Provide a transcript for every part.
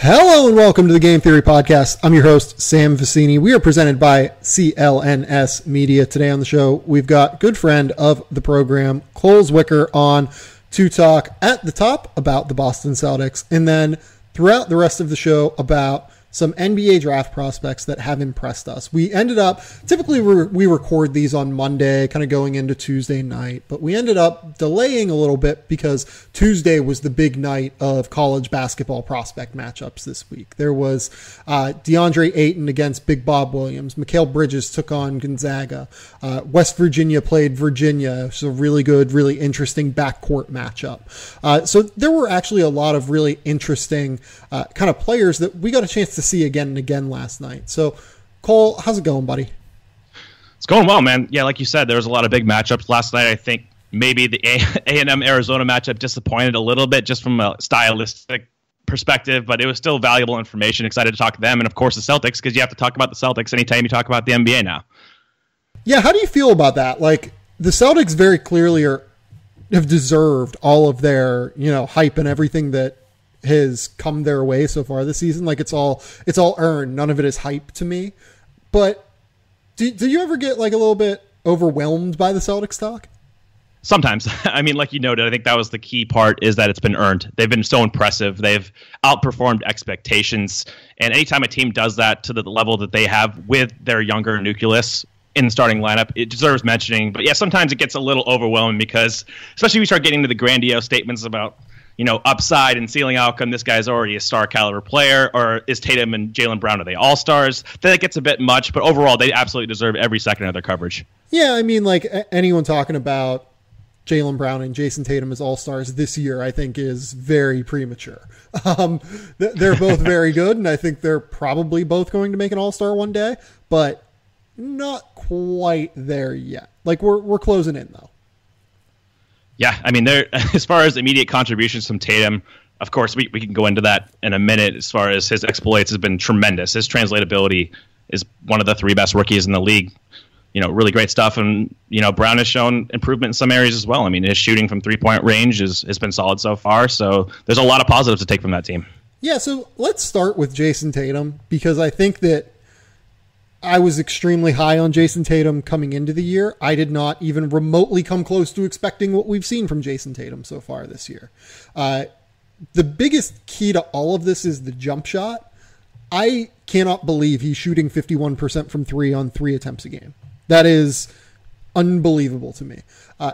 Hello and welcome to the Game Theory Podcast. I'm your host, Sam Vicini. We are presented by CLNS Media. Today on the show, we've got good friend of the program, Cole Zwicker, on to talk at the top about the Boston Celtics, and then throughout the rest of the show about some NBA draft prospects that have impressed us. We ended up, typically we record these on Monday, kind of going into Tuesday night, but we ended up delaying a little bit because Tuesday was the big night of college basketball prospect matchups this week. There was DeAndre Ayton against Big Bob Williams. Mikal Bridges took on Gonzaga. West Virginia played Virginia. It was a really good, really interesting backcourt matchup. So there were actually a lot of really interesting kind of players that we got a chance to see again and again last night. So, Cole, how's it going, buddy? It's going well, man. Yeah, like you said, there was a lot of big matchups last night. I think maybe the A&M Arizona matchup disappointed a little bit just from a stylistic perspective, but it was still valuable information. Excited to talk to them, and of course the Celtics, because you have to talk about the Celtics anytime you talk about the NBA now. Yeah, how do you feel about that? Like, the Celtics very clearly have deserved all of their, hype and everything that has come their way so far this season. Like, it's all earned. None of it is hype to me. But do you ever get like a little bit overwhelmed by the Celtics talk? Sometimes. I mean, like you noted, I think that was the key part, is that it's been earned. They've been so impressive. They've outperformed expectations. And anytime a team does that to the level that they have with their younger nucleus in the starting lineup, it deserves mentioning. But yeah, sometimes it gets a little overwhelming because, especially when we start getting to the grandiose statements about, upside and ceiling outcome, this guy's already a star caliber player, or is Tatum and Jaylen Brown, are they all-stars? Then it gets a bit much, but overall, they absolutely deserve every second of their coverage. Yeah, I mean, like, anyone talking about Jaylen Brown and Jayson Tatum as all-stars this year, I think is very premature. They're both very good, and I think they're probably both going to make an all-star one day, but not quite there yet. Like, we're closing in, though. Yeah, I mean, as far as immediate contributions from Tatum, of course, we can go into that in a minute. As far as his exploits has been tremendous. His translatability is one of the three best rookies in the league. Really great stuff. And, Brown has shown improvement in some areas as well. I mean, his shooting from three-point range has been solid so far. So there's a lot of positives to take from that team. Yeah, so let's start with Jayson Tatum, because I think that I was extremely high on Jayson Tatum coming into the year. I did not even remotely come close to expecting what we've seen from Jayson Tatum so far this year. The biggest key to all of this is the jump shot. I cannot believe he's shooting 51% from three on 3 attempts a game. That is unbelievable to me.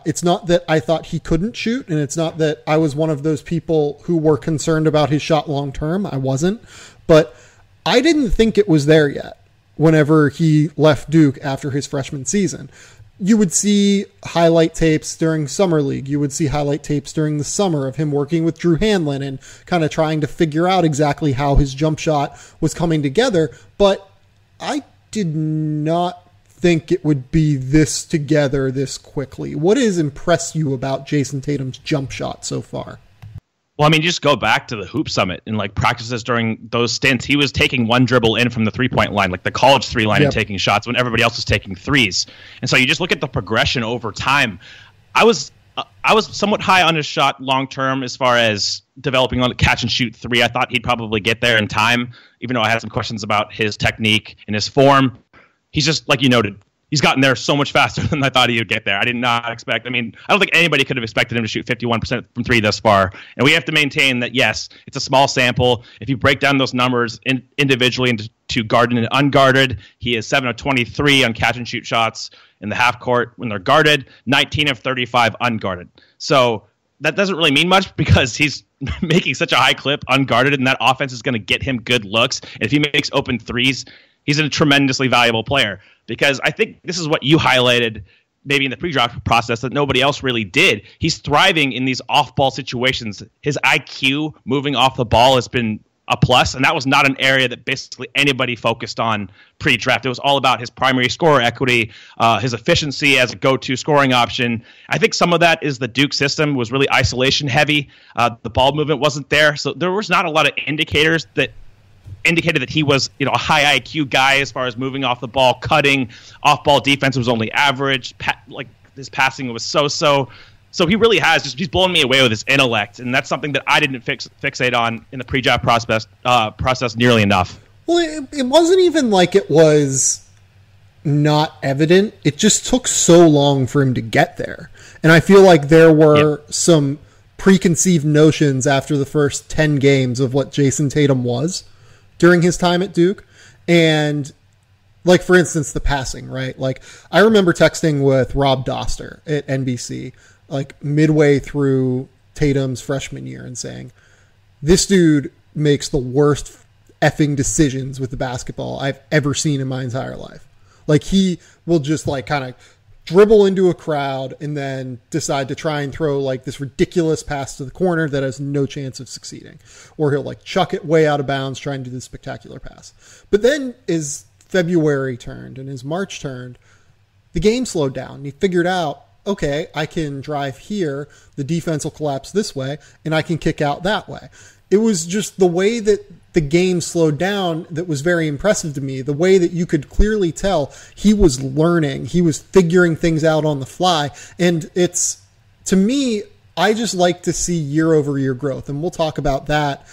It's not that I thought he couldn't shoot, and it's not that I was one of those people who were concerned about his shot long term. I wasn't. But I didn't think it was there yet. Whenever he left Duke after his freshman season, you would see highlight tapes during summer league. You would see highlight tapes during the summer of him working with Drew Hanlon and kind of trying to figure out exactly how his jump shot was coming together. But I did not think it would be this together this quickly. What has impressed you about Jayson Tatum's jump shot so far? Well, I mean, just go back to the Hoop Summit and practices during those stints. He was taking one dribble in from the three-point line, like the college three line, and taking shots when everybody else was taking threes. And so you just look at the progression over time. I was somewhat high on his shot long term as far as developing on a catch and shoot three. I thought he'd probably get there in time, even though I had some questions about his technique and his form. He's just, like you noted, he's gotten there so much faster than I thought he would get there. I did not expect. I mean, I don't think anybody could have expected him to shoot 51% from three thus far. And we have to maintain that, yes, it's a small sample. If you break down those numbers individually into guarded and unguarded, he is 7 of 23 on catch and shoot shots in the half court when they're guarded, 19 of 35 unguarded. So that doesn't really mean much because he's making such a high clip unguarded, and that offense is going to get him good looks. And if he makes open threes, he's a tremendously valuable player. Because I think this is what you highlighted maybe in the pre-draft process that nobody else really did. He's thriving in these off-ball situations. His IQ moving off the ball has been a plus, and that was not an area that basically anybody focused on pre-draft. It was all about his primary scorer equity, his efficiency as a go-to scoring option. I think some of that is the Duke system was really isolation heavy. The ball movement wasn't there, so there was not a lot of indicators that indicated that he was, a high IQ guy as far as moving off the ball, cutting. Off-ball defense was only average. His passing was so-so. So he really he's blown me away with his intellect, and that's something that I didn't fixate on in the pre-draft process nearly enough. Well, it wasn't even like it was not evident. It just took so long for him to get there. And I feel like there were some preconceived notions after the first 10 games of what Jayson Tatum was during his time at Duke. And like, for instance, the passing, right? Like, I remember texting with Rob Doster at NBC, like midway through Tatum's freshman year, and saying, this dude makes the worst effing decisions with the basketball I've ever seen in my entire life. Like, he will just like kind of dribble into a crowd and then decide to try and throw like this ridiculous pass to the corner that has no chance of succeeding. Or he'll like chuck it way out of bounds trying to do this spectacular pass. But then as February turned and as March turned, the game slowed down. And he figured out, okay, I can drive here, the defense will collapse this way, and I can kick out that way. It was just the way that the game slowed down that was very impressive to me. The way that you could clearly tell he was learning, he was figuring things out on the fly. And it's, to me, I just like to see year-over-year growth. And we'll talk about that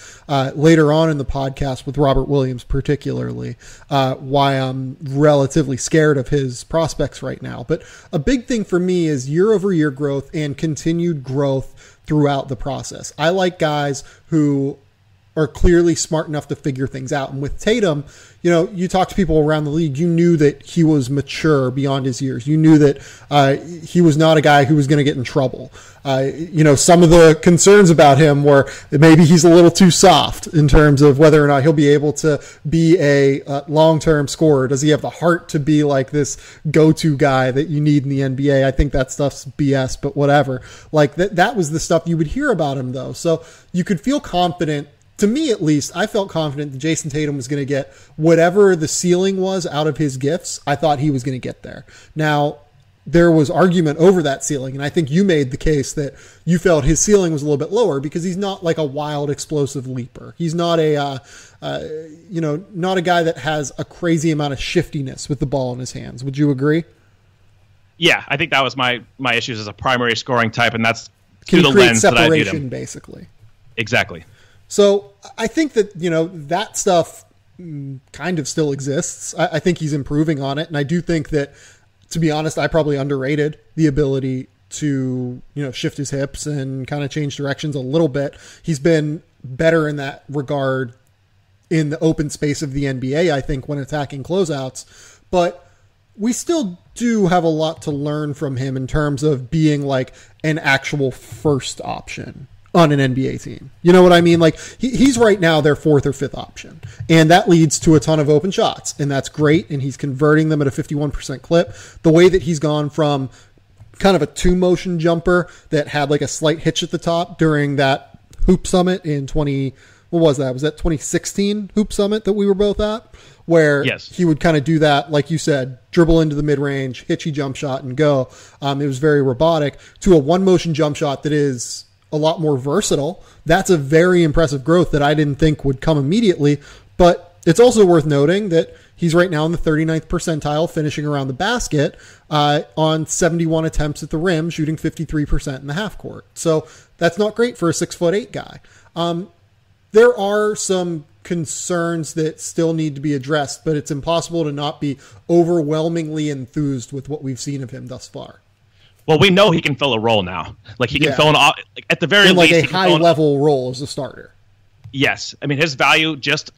later on in the podcast with Robert Williams, particularly, why I'm relatively scared of his prospects right now. But a big thing for me is year-over-year growth and continued growth throughout the process. I like guys who are clearly smart enough to figure things out. And with Tatum, you know, you talk to people around the league, you knew that he was mature beyond his years. You knew that he was not a guy who was going to get in trouble. You know, some of the concerns about him were that maybe he's a little too soft in terms of whether or not he'll be able to be a long-term scorer. Does he have the heart to be like this go-to guy that you need in the NBA? I think that stuff's BS, but whatever. Like that was the stuff you would hear about him, though. So you could feel confident. To me, at least, I felt confident that Jayson Tatum was going to get whatever the ceiling was out of his gifts. I thought he was going to get there. Now, there was argument over that ceiling, and I think you made the case that you felt his ceiling was a little bit lower because he's not like a wild, explosive leaper. He's not not a guy that has a crazy amount of shiftiness with the ball in his hands. Would you agree? Yeah, I think that was my issues as a primary scoring type, and that's through the lens that I viewed him. Basically. Exactly. So I think that, you know, that stuff kind of still exists. I think he's improving on it. And I do think that, to be honest, I probably underrated the ability to, you know, shift his hips and kind of change directions a little bit. He's been better in that regard in the open space of the NBA, I think, when attacking closeouts. But we still do have a lot to learn from him in terms of being like an actual first option on an NBA team. You know what I mean? Like he's right now their fourth or fifth option, and that leads to a ton of open shots, and that's great. And he's converting them at a 51% clip. The way that he's gone from kind of a 2-motion jumper that had like a slight hitch at the top during that hoop summit in was that 2016 hoop summit that we were both at, where he would kind of do that, like you said, dribble into the mid-range, hitchy jump shot and go. It was very robotic, to a 1-motion jump shot that is a lot more versatile. That's a very impressive growth that I didn't think would come immediately. But it's also worth noting that he's right now in the 39th percentile, finishing around the basket on 71 attempts at the rim, shooting 53% in the half court. So that's not great for a 6'8" guy. There are some concerns that still need to be addressed, but it's impossible to not be overwhelmingly enthused with what we've seen of him thus far. Well, we know he can fill a role now. Like he can fill at the very least, like a high level role as a starter. Yes, I mean his value.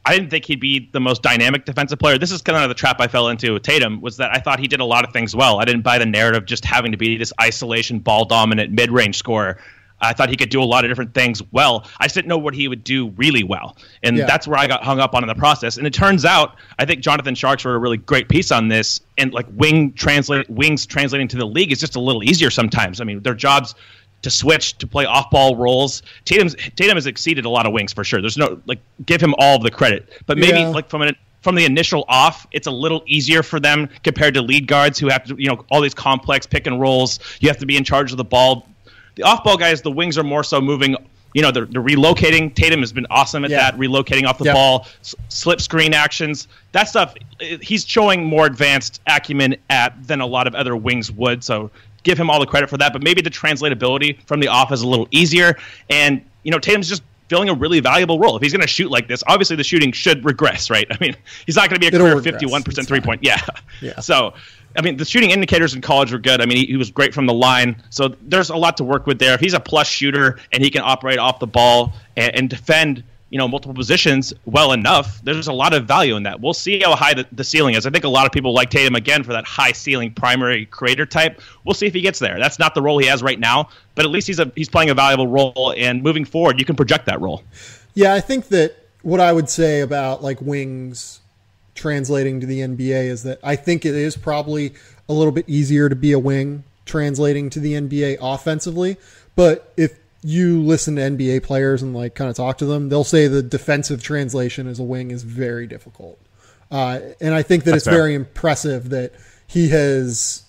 I didn't think he'd be the most dynamic defensive player. This is kind of the trap I fell into with Tatum, was that I thought he did a lot of things well. I didn't buy the narrative just having to be this isolation, ball dominant, mid range scorer. I thought he could do a lot of different things well. I just didn't know what he would do really well. And that's where I got hung up on in the process. And it turns out, I think Jonathan Sharks wrote a really great piece on this. And like wings translating to the league is just a little easier sometimes. I mean, their jobs to switch, to play off-ball roles. Tatum has exceeded a lot of wings for sure. There's no, like, give him all of the credit. But maybe like from the initial off, it's a little easier for them compared to lead guards who have to, you know, all these complex pick and rolls. You have to be in charge of the ball. The off-ball guys, the wings are more so moving. You know, they're relocating. Tatum has been awesome at that, relocating off the ball, slip screen actions. That stuff, he's showing more advanced acumen than a lot of other wings would. So give him all the credit for that, but maybe the translatability from the off is a little easier. And, Tatum's just filling a really valuable role. If he's going to shoot like this, obviously the shooting should regress, right? I mean, he's not going to be a career 51% three-point. Yeah. So, the shooting indicators in college were good. He was great from the line. So there's a lot to work with there. If he's a plus shooter and he can operate off the ball and defend, multiple positions well enough, there's a lot of value in that. We'll see how high the ceiling is. I think a lot of people like Tatum, again, for that high ceiling primary creator type. We'll see if he gets there. That's not the role he has right now, but at least he's playing a valuable role, and moving forward, you can project that role. Yeah, I think that what I would say about like wings translating to the NBA is that I think it is probably a little bit easier to be a wing translating to the NBA offensively, but if you listen to NBA players and like kind of talk to them, they'll say the defensive translation as a wing is very difficult. And I think that it's very impressive that he has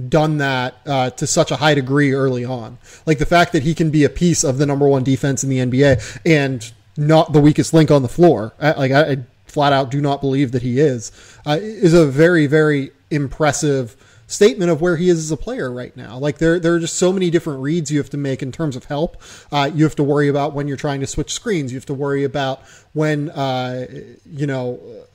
done that to such a high degree early on. Like the fact that he can be a piece of the number one defense in the NBA and not the weakest link on the floor. I flat out do not believe that he is a very, very impressive statement of where he is as a player right now. Like there are just so many different reads you have to make in terms of help. You have to worry about when you're trying to switch screens. You have to worry about when,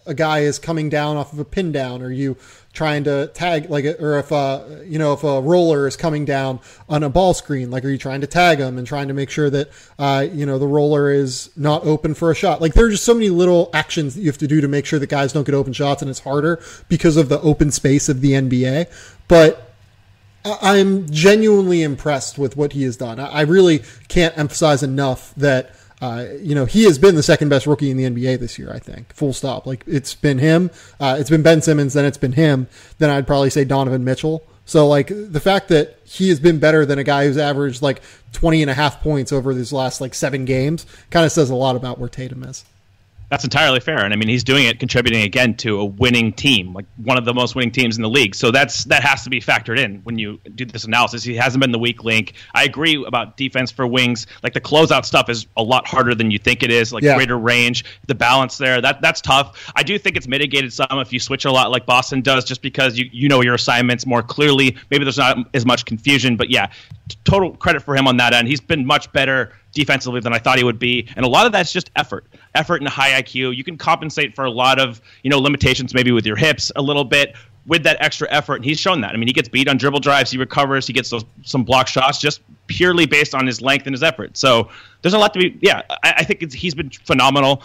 a guy is coming down off of a pin down, or you trying to tag or if a roller is coming down on a ball screen, like, are you trying to tag him and trying to make sure that, the roller is not open for a shot? Like there are just so many little actions that you have to do to make sure that guys don't get open shots, and it's harder because of the open space of the NBA. But I'm genuinely impressed with what he has done. I really can't emphasize enough that, he has been the second best rookie in the NBA this year, I think. Full stop. Like it's been him. It's been Ben Simmons, then it's been him. Then I'd probably say Donovan Mitchell. So like the fact that he has been better than a guy who's averaged like 20.5 points over these last like 7 games kind of says a lot about where Tatum is. That's entirely fair. And he's doing it, contributing again to a winning team, like one of the most winning teams in the league. So that has to be factored in when you do this analysis. He hasn't been the weak link. I agree about defense for wings. Like the closeout stuff is a lot harder than you think it is, greater range, the balance there. That's tough. I do think it's mitigated some if you switch a lot like Boston does, just because you know your assignments more clearly. Maybe there's not as much confusion, but yeah, total credit for him on that end. He's been much better defensively than I thought he would be. And a lot of that's just effort and high IQ. You can compensate for a lot of, limitations maybe with your hips a little bit with that extra effort. And he's shown that. He gets beat on dribble drives. He recovers. He gets some block shots just purely based on his length and his effort. So there's a lot to be, I think he's been phenomenal.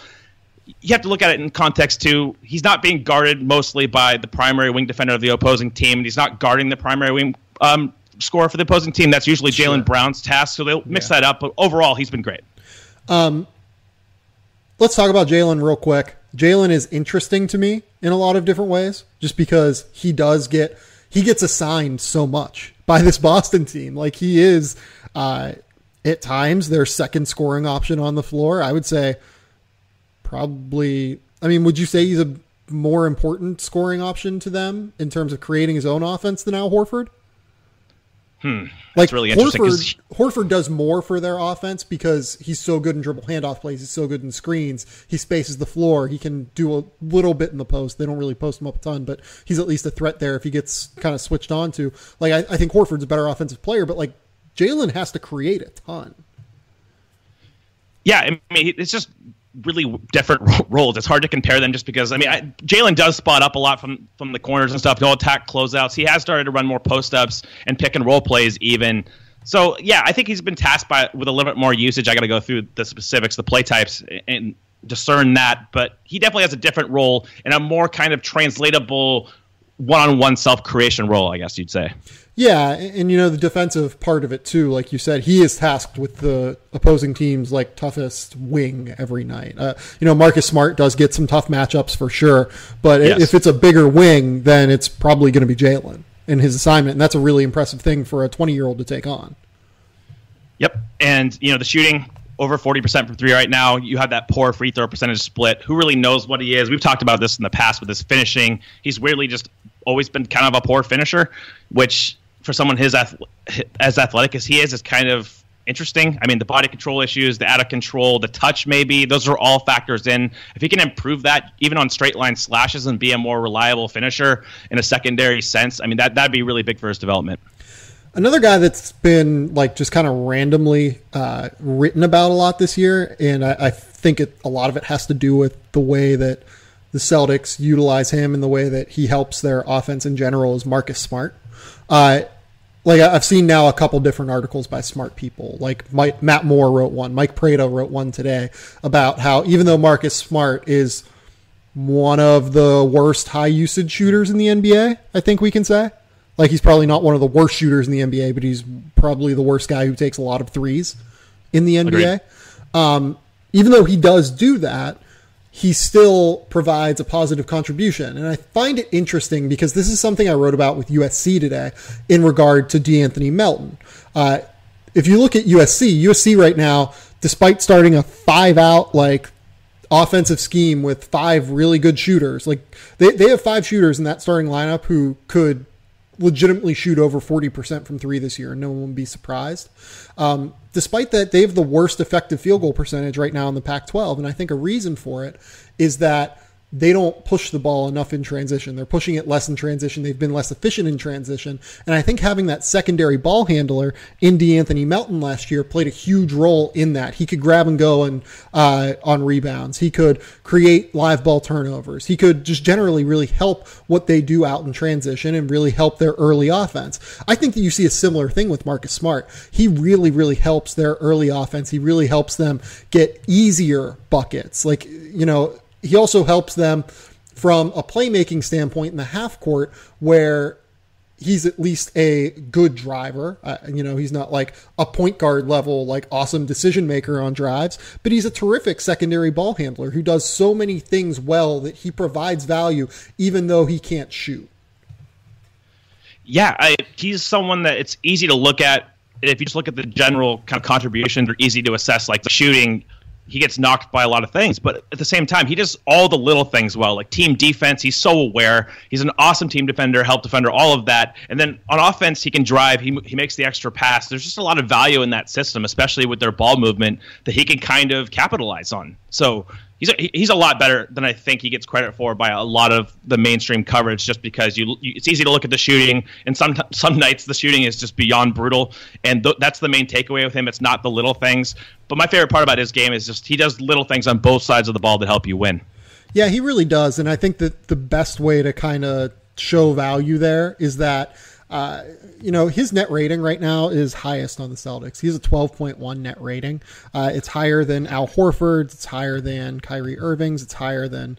You have to look at it in context too. He's not being guarded mostly by the primary wing defender of the opposing team. And he's not guarding the primary wing scorer for the opposing team. That's usually Jaylen Brown's task. So they'll mix that up. But overall, he's been great. Let's talk about Jaylen real quick. Jaylen is interesting to me in a lot of different ways, just because he gets assigned so much by this Boston team. Like he is, at times, their second scoring option on the floor. I would say probably, would you say he's a more important scoring option to them in terms of creating his own offense than Al Horford? That's really interesting. Horford does more for their offense because he's so good in dribble handoff plays. He's so good in screens. He spaces the floor. He can do a little bit in the post. They don't really post him up a ton, but he's at least a threat there if he gets kind of switched on to. Like, I think Horford's a better offensive player, but like Jaylen has to create a ton. Yeah, it's just really different roles. It's hard to compare them just because, Jaylen does spot up a lot from the corners and stuff. No attack closeouts. He has started to run more post-ups and pick and roll plays even. So, yeah, I think he's been tasked with a little bit more usage. I got to go through the specifics, the play types, and discern that. But he definitely has a different role and a more kind of translatable one-on-one self-creation role, I guess you'd say. Yeah, and the defensive part of it too, like you said, he is tasked with the opposing team's like toughest wing every night. Marcus Smart does get some tough matchups for sure, but if it's a bigger wing, then it's probably going to be Jaylen in his assignment, and that's a really impressive thing for a 20-year-old to take on. Yep, and the shooting over 40% from three right now. You have that poor free throw percentage split. Who really knows what he is? We've talked about this in the past with his finishing. He's weirdly just always been kind of a poor finisher, which for someone as athletic as he is kind of interesting. The body control issues, the out of control, the touch maybe, those are all factors in. If he can improve that, even on straight line slashes, and be a more reliable finisher in a secondary sense, that'd be really big for his development. Another guy that's been like just kind of randomly written about a lot this year, and I think a lot of it has to do with the way that the Celtics utilize him and the way that he helps their offense in general, is Marcus Smart. Like I've seen now a couple different articles by smart people. Like Matt Moore wrote one, Mike Prado wrote one today about how even though Marcus Smart is one of the worst high usage shooters in the NBA, I think we can say. Like, he's probably not one of the worst shooters in the NBA, but he's probably the worst guy who takes a lot of threes in the NBA. Even though he does do that, he still provides a positive contribution. And I find it interesting because this is something I wrote about with USC today in regard to DeAnthony Melton. If you look at USC right now, despite starting a 5-out, like, offensive scheme with 5 really good shooters, like they have 5 shooters in that starting lineup who could legitimately shoot over 40% from 3 this year, and no one would be surprised. Despite that, they have the worst effective field goal percentage right now in the Pac-12, and I think a reason for it is that they don't push the ball enough in transition. They're pushing it less in transition. They've been less efficient in transition. And I think having that secondary ball handler in DeAnthony Melton last year played a huge role in that. He could grab and go and on rebounds. He could create live ball turnovers. He could just generally really help what they do out in transition and really help their early offense. I think that you see a similar thing with Marcus Smart. He really, really helps their early offense. He really helps them get easier buckets. Like, you know, he also helps them from a playmaking standpoint in the half court where he's at least a good driver. You know, he's not like a point guard level, like awesome decision maker on drives, but he's a terrific secondary ball handler who does so many things well that he provides value even though he can't shoot. Yeah, he's someone that it's easy to look at. If you just look at the general kind of contributions, they're easy to assess, like the shooting. He gets knocked by a lot of things, but at the same time, he does all the little things well, like team defense. He's so aware. He's an awesome team defender, help defender, all of that. And then on offense, he can drive. He makes the extra pass. There's just a lot of value in that system, especially with their ball movement, that he can kind of capitalize on. So he's a lot better than I think he gets credit for by a lot of the mainstream coverage, just because it's easy to look at the shooting, and some nights the shooting is just beyond brutal, and that's the main takeaway with him. It's not the little things. But my favorite part about his game is just he does little things on both sides of the ball that help you win. Yeah, he really does, and I think that the best way to kind of show value there is that you know, his net rating right now is highest on the Celtics. He's a 12.1 net rating. It's higher than Al Horford's. It's higher than Kyrie Irving's. It's higher than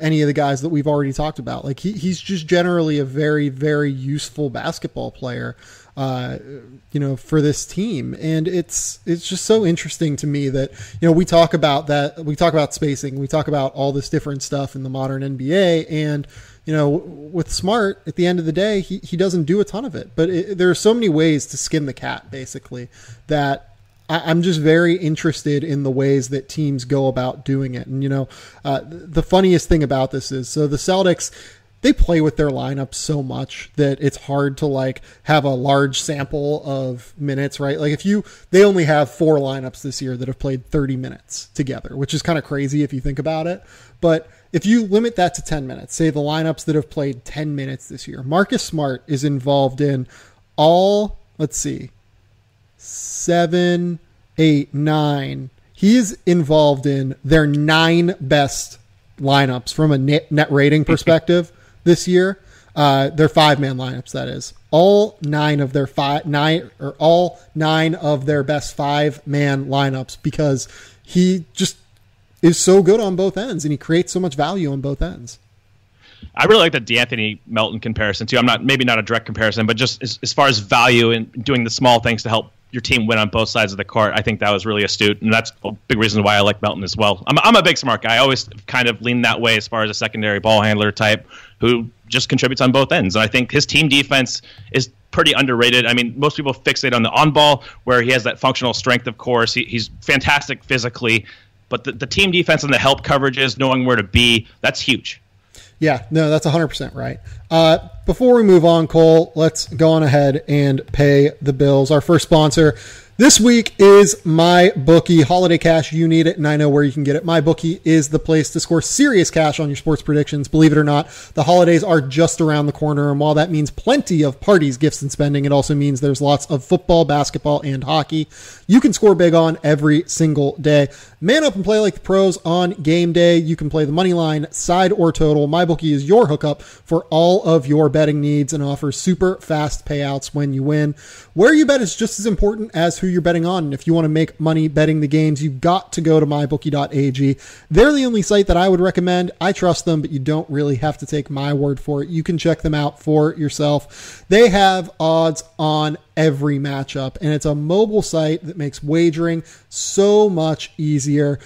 any of the guys that we've already talked about. Like he's just generally a very, very useful basketball player, you know, for this team. And it's just so interesting to me that, you know, we talk about that. We talk about spacing. We talk about all this different stuff in the modern NBA, and you know, with Smart, at the end of the day, he doesn't do a ton of it. But there are so many ways to skin the cat, basically, that I'm just very interested in the ways that teams go about doing it. And, you know, the funniest thing about this is, so the Celtics, they play with their lineups so much that it's hard to like have a large sample of minutes, right? Like they only have 4 lineups this year that have played 30 minutes together, which is kind of crazy if you think about it. But if you limit that to 10 minutes, say the lineups that have played 10 minutes this year, Marcus Smart is involved in all, 7, 8, 9. He is involved in their 9 best lineups from a net rating perspective this year. Their 5-man lineups, that is. All 9 of their best 5-man lineups, because he just is so good on both ends, and he creates so much value on both ends. I really like the DeAnthony Melton comparison too. Maybe not a direct comparison, but just as far as value in doing the small things to help your team win on both sides of the court, I think that was really astute, and that's a big reason why I like Melton as well. I'm a big Smart guy. I always kind of lean that way as far as a secondary ball handler type who just contributes on both ends. And I think his team defense is pretty underrated. I mean, most people fixate on the on-ball, where he has that functional strength, of course. He's fantastic physically, but the team defense and the help coverages, knowing where to be, that's huge. Yeah, no, that's 100% right. Before we move on, Cole, let's go on ahead and pay the bills. Our first sponsor, This week is MyBookie. Holiday cash, you need it, and I know where you can get it. MyBookie is the place to score serious cash on your sports predictions. Believe it or not, the holidays are just around the corner, and while that means plenty of parties, gifts, and spending, it also means there's lots of football, basketball, and hockey you can score big on every single day. Man up and play like the pros on game day. You can play the money line, side, or total. MyBookie is your hookup for all of your betting needs and offers super fast payouts when you win. Where you bet is just as important as who you're betting on. And if you want to make money betting the games, you've got to go to mybookie.ag. They're the only site that I would recommend. I trust them, but you don't really have to take my word for it. You can check them out for yourself. They have odds on every matchup, and it's a mobile site that makes wagering so much easier.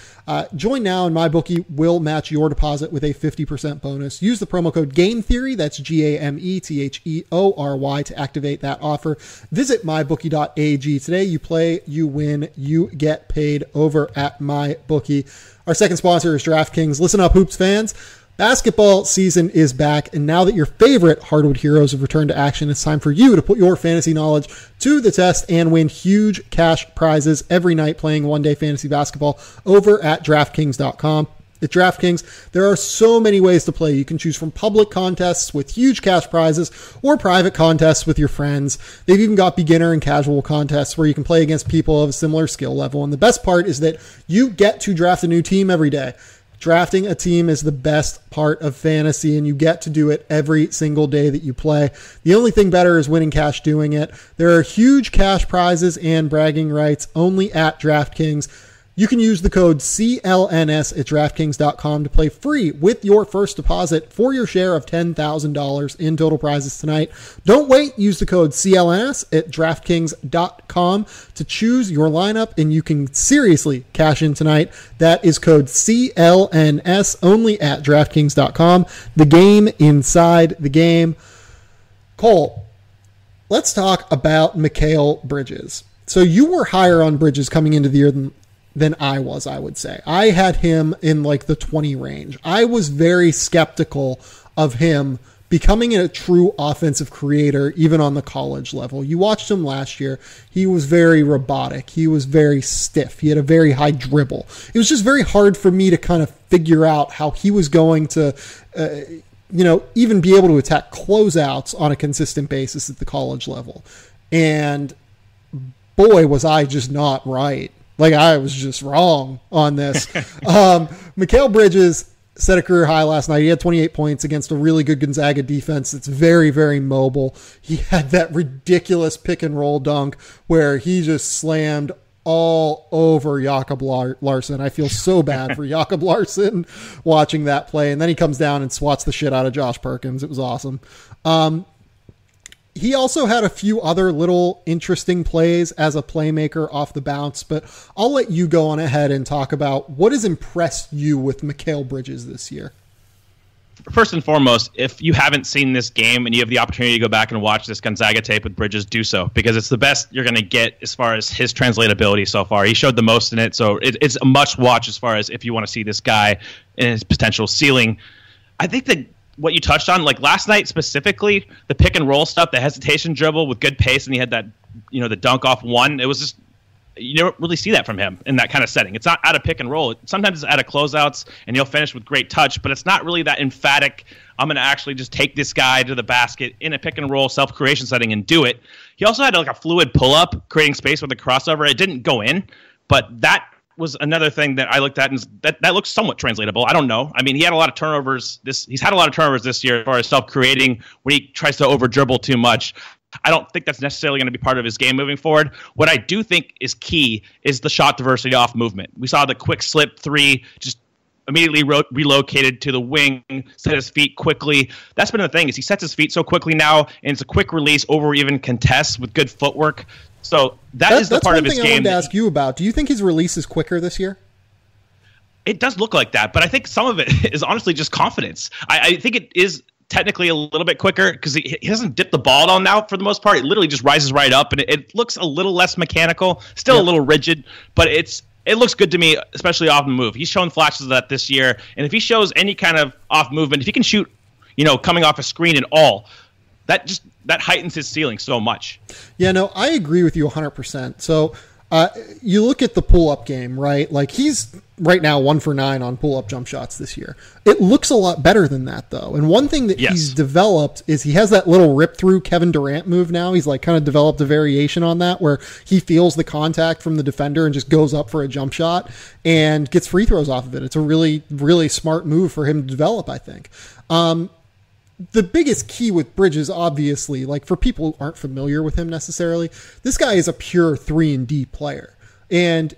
Join now, and MyBookie will match your deposit with a 50% bonus. Use the promo code GameTheory, that's GameTheory, to activate that offer. Visit mybookie.ag today. You play, you win, you get paid over at MyBookie. Our second sponsor is DraftKings. Listen up, Hoops fans. Basketball season is back, and now that your favorite hardwood heroes have returned to action, it's time for you to put your fantasy knowledge to the test and win huge cash prizes every night playing one-day fantasy basketball over at DraftKings.com. At DraftKings, there are so many ways to play. You can choose from public contests with huge cash prizes or private contests with your friends. They've even got beginner and casual contests where you can play against people of a similar skill level. And the best part is that you get to draft a new team every day. Drafting a team is the best part of fantasy, and you get to do it every single day that you play. The only thing better is winning cash doing it. There are huge cash prizes and bragging rights only at DraftKings. You can use the code CLNS at DraftKings.com to play free with your first deposit for your share of $10,000 in total prizes tonight. Don't wait. Use the code CLNS at DraftKings.com to choose your lineup, and you can seriously cash in tonight. That is code CLNS only at DraftKings.com. The game inside the game. Cole, let's talk about Mikal Bridges. So you were higher on Bridges coming into the year than I was, I would say. I had him in like the 20 range. I was very skeptical of him becoming a true offensive creator, even on the college level. You watched him last year. He was very robotic. He was very stiff. He had a very high dribble. It was just very hard for me to kind of figure out how he was going to, even be able to attack closeouts on a consistent basis at the college level. And boy, was I just not right. Like, I was just wrong on this. Mikal Bridges set a career high last night. He had 28 points against a really good Gonzaga defense that's very, very mobile. He had that ridiculous pick and roll dunk where he just slammed all over Jakob Larson. I feel so bad for Jakob Larson watching that play. And then he comes down and swats the shit out of Josh Perkins. It was awesome. He also had a few other little interesting plays as a playmaker off the bounce, but I'll let you go on ahead and talk about what has impressed you with Mikal Bridges this year. First and foremost, if you haven't seen this game and you have the opportunity to go back and watch this Gonzaga tape with Bridges, do so, because it's the best you're going to get as far as his translatability so far. He showed the most in it, so it's a must watch as far as if you want to see this guy and his potential ceiling. I think that what you touched on, like last night specifically, the pick and roll stuff, the hesitation dribble with good pace, and he had that, the dunk off one. It was just, you don't really see that from him in that kind of setting. It's not out of pick and roll. Sometimes it's out of closeouts, and he'll finish with great touch, but it's not really that emphatic, I'm going to actually just take this guy to the basket in a pick and roll self-creation setting and do it. He also had like a fluid pull-up, creating space with a crossover. It didn't go in, but that was another thing that I looked at, and that looks somewhat translatable. I don't know. I mean, he had a lot of turnovers. He's had a lot of turnovers this year as far as self-creating when he tries to over-dribble too much. I don't think that's necessarily going to be part of his game moving forward. What I do think is key is the shot diversity off movement. We saw the quick slip three, just immediately relocated to the wing, set his feet quickly. That's been the thing, is he sets his feet so quickly now, and it's a quick release over even contests with good footwork. So that's the part of his game. That's one thing I wanted to ask you about. Do you think his release is quicker this year? It does look like that, but I think some of it is honestly just confidence. I think it is technically a little bit quicker because he doesn't dip the ball down now for the most part. It literally just rises right up, and it looks a little less mechanical, still a little rigid, but it looks good to me, especially off the move. He's shown flashes of that this year, and if he shows any kind of off movement, if he can shoot, coming off a screen and all, that heightens his ceiling so much. Yeah, no, I agree with you 100%. So You look at the pull-up game, right? Like, he's right now 1 for 9 on pull-up jump shots this year. It looks a lot better than that, though. And one thing that he's developed is he has that little rip-through Kevin Durant move now. He's like kind of developed a variation on that where he feels the contact from the defender and just goes up for a jump shot and gets free throws off of it. It's a really, really smart move for him to develop, I think. The biggest key with Bridges, obviously, like for people who aren't familiar with him necessarily, this guy is a pure 3-and-D player. And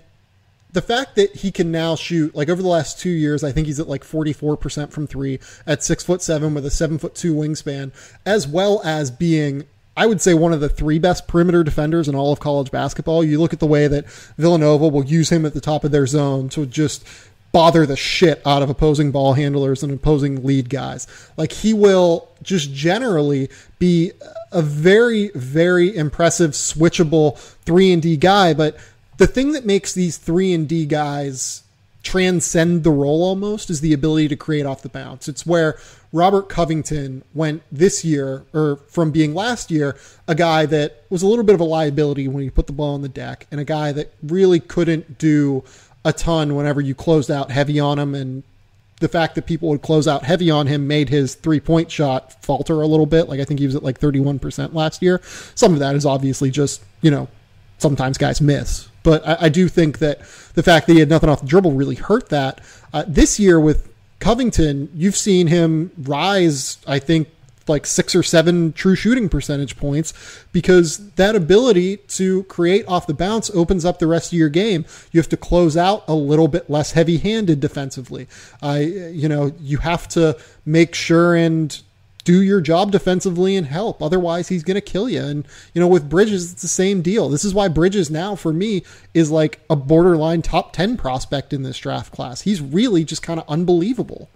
the fact that he can now shoot, like over the last 2 years, I think he's at like 44% from 3 at 6'7" with a 7'2" wingspan, as well as being, I would say, one of the 3 best perimeter defenders in all of college basketball. You look at the way that Villanova will use him at the top of their zone to just bother the shit out of opposing ball handlers and opposing lead guys. Like, he will just generally be a very, very impressive, switchable 3-and-D guy. But the thing that makes these 3-and-D guys transcend the role almost is the ability to create off the bounce. It's where Robert Covington went this year, or from being last year, a guy that was a little bit of a liability when he put the ball on the deck, and a guy that really couldn't do a ton whenever you closed out heavy on him. And the fact that people would close out heavy on him made his 3-point shot falter a little bit. Like, I think he was at like 31% last year. Some of that is obviously just, sometimes guys miss. But I do think that the fact that he had nothing off the dribble really hurt that. This year with Covington, you've seen him rise, I think, like 6 or 7 true shooting percentage points, because that ability to create off the bounce opens up the rest of your game. You have to close out a little bit less heavy-handed defensively. You have to make sure and do your job defensively and help. Otherwise, he's going to kill you. And, with Bridges, it's the same deal. This is why Bridges now, for me, is like a borderline top 10 prospect in this draft class. He's really just kind of unbelievable.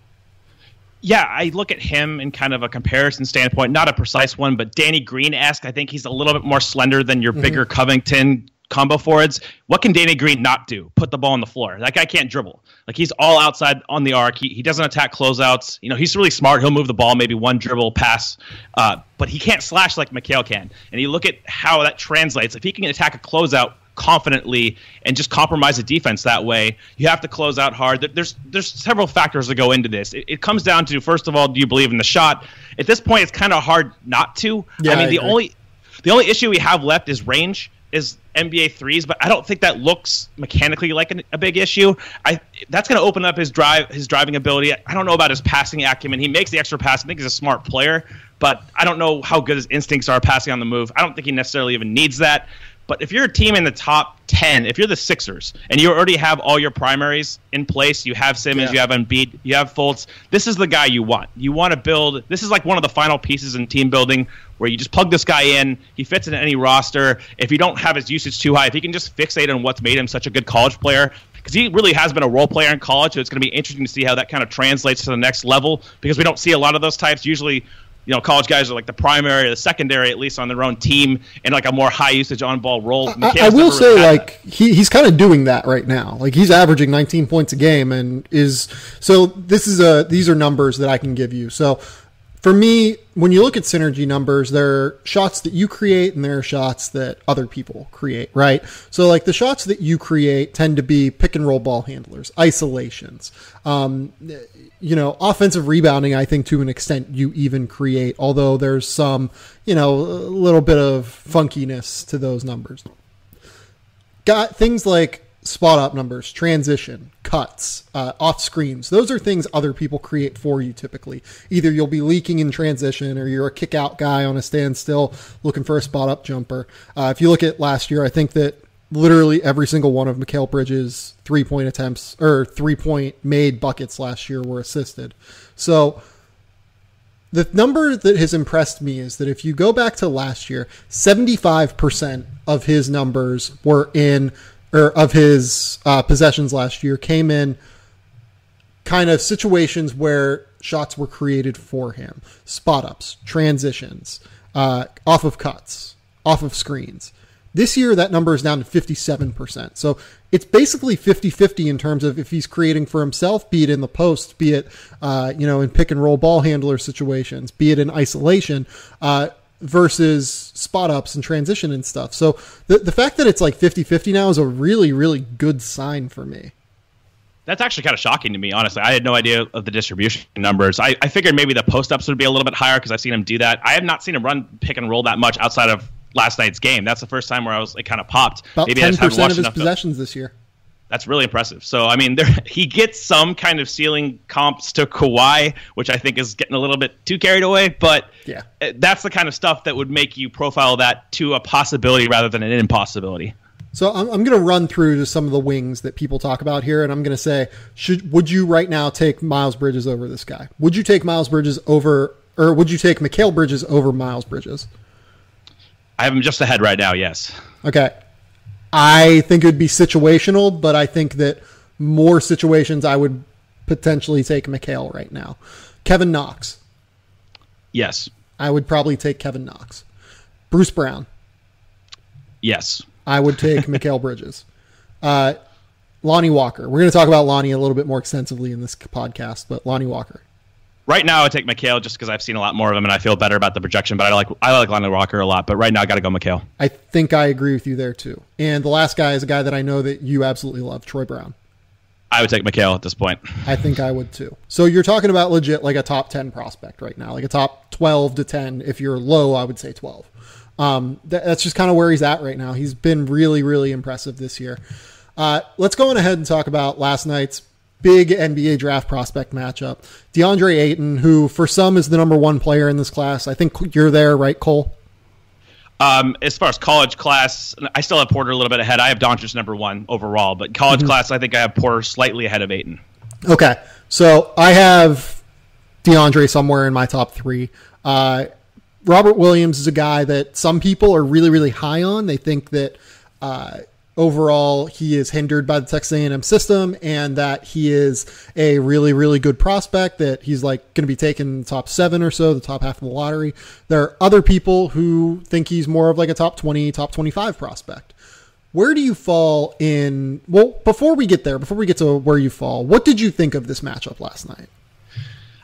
Yeah, I look at him in kind of a comparison standpoint, not a precise one, but Danny Green-esque. I think he's a little bit more slender than your bigger Covington combo forwards. What can Danny Green not do? Put the ball on the floor. That guy can't dribble. Like, he's all outside on the arc. He doesn't attack closeouts. He's really smart. He'll move the ball, maybe one dribble pass, but he can't slash like Mikal can. And you look at how that translates. If he can attack a closeout confidently and just compromise the defense that way, you have to close out hard. There's several factors that go into this. It comes down to, first of all, do you believe in the shot? At this point, it's kind of hard not to. Yeah, I mean, the only issue we have left is range, is NBA threes, but I don't think that looks mechanically like a big issue. That's going to open up his driving ability. I don't know about his passing acumen. He makes the extra pass. I think he's a smart player, but I don't know how good his instincts are passing on the move. I don't think he necessarily even needs that. But if you're a team in the top 10, if you're the Sixers, and you already have all your primaries in place, you have Simmons, you have Embiid, you have Fultz, this is the guy you want. You want to build, this is like one of the final pieces in team building where you just plug this guy in, he fits into any roster. If you don't have his usage too high, if he can just fixate on what's made him such a good college player, because he really has been a role player in college, so it's going to be interesting to see how that kind of translates to the next level, because we don't see a lot of those types. Usually, college guys are like the primary or the secondary, at least on their own team, and like a more high usage on ball role. I will say, like, he's kind of doing that right now. Like, he's averaging 19 points a game, and these are numbers that I can give you. So for me, when you look at synergy numbers, there are shots that you create and there are shots that other people create, right? So like the shots that you create tend to be pick and roll ball handlers, isolations, offensive rebounding, I think to an extent you even create, although there's some, a little bit of funkiness to those numbers. Got things like spot up numbers, transition, cuts, off screens. Those are things other people create for you typically. Either you'll be leaking in transition or you're a kick out guy on a standstill looking for a spot up jumper. If you look at last year, I think that literally every single one of Mikal Bridges' 3-point attempts or 3-point made buckets last year were assisted. So the number that has impressed me is that if you go back to last year, 75% of his numbers were of his possessions last year came in kind of situations where shots were created for him. Spot ups, transitions, off of cuts, off of screens. This year, that number is down to 57%. So it's basically 50-50 in terms of if he's creating for himself, be it in the post, be it, in pick and roll ball handler situations, be it in isolation. versus spot ups and transition and stuff. So the fact that it's like 50-50 now is a really, really good sign for me. That's actually kind of shocking to me, honestly. I had no idea of the distribution numbers. I figured maybe the post-ups would be a little bit higher because I've seen him do that. I have not seen him run pick and roll that much outside of last night's game. That's the first time where I was kind of popped. About maybe 10% of his possessions this year. That's really impressive. So, I mean, he gets some kind of ceiling comps to Kawhi, which I think is getting a little bit too carried away. But yeah, that's the kind of stuff that would make you profile that to a possibility rather than an impossibility. So I'm going to run through to some of the wings that people talk about here, and I'm going to say, would you right now take Miles Bridges over this guy? Would you take Miles Bridges over, or would you take Mikal Bridges over Miles Bridges? I have him just ahead right now, yes. Okay. I think it would be situational, but I think that more situations I would potentially take Mikal right now. Kevin Knox. Yes. I would probably take Kevin Knox. Bruce Brown. Yes. I would take Mikal Bridges. Lonnie Walker. We're going to talk about Lonnie a little bit more extensively in this podcast, but Lonnie Walker. Right now, I would take Mikal just because I've seen a lot more of him and I feel better about the projection. But I like Lonnie Walker a lot. But right now, I got to go Mikal. I think I agree with you there too. And the last guy is a guy that I know that you absolutely love, Troy Brown. I would take Mikal at this point. I think I would too. So you're talking about legit like a top 10 prospect right now, like a top 12 to 10. If you're low, I would say 12. That's just kind of where he's at right now. He's been really, really impressive this year. Let's go on ahead and talk about last night's big NBA draft prospect matchup. DeAndre Ayton, who for some is the number one player in this class. I think you're there, right, Cole? As far as college class, I still have Porter a little bit ahead. I have Doncic number one overall, but college class, I think I have Porter slightly ahead of Ayton. Okay, so I have DeAndre somewhere in my top three. Robert Williams is a guy that some people are really, really high on. They think that overall he is hindered by the Texas A&M system and that he is a really, really good prospect, that he's like going to be taken top 7 or so, the top half of the lottery. There are other people who think he's more of like a top 20, top 25 prospect. Where do you fall in? Well, before we get to where you fall, what did you think of this matchup last night?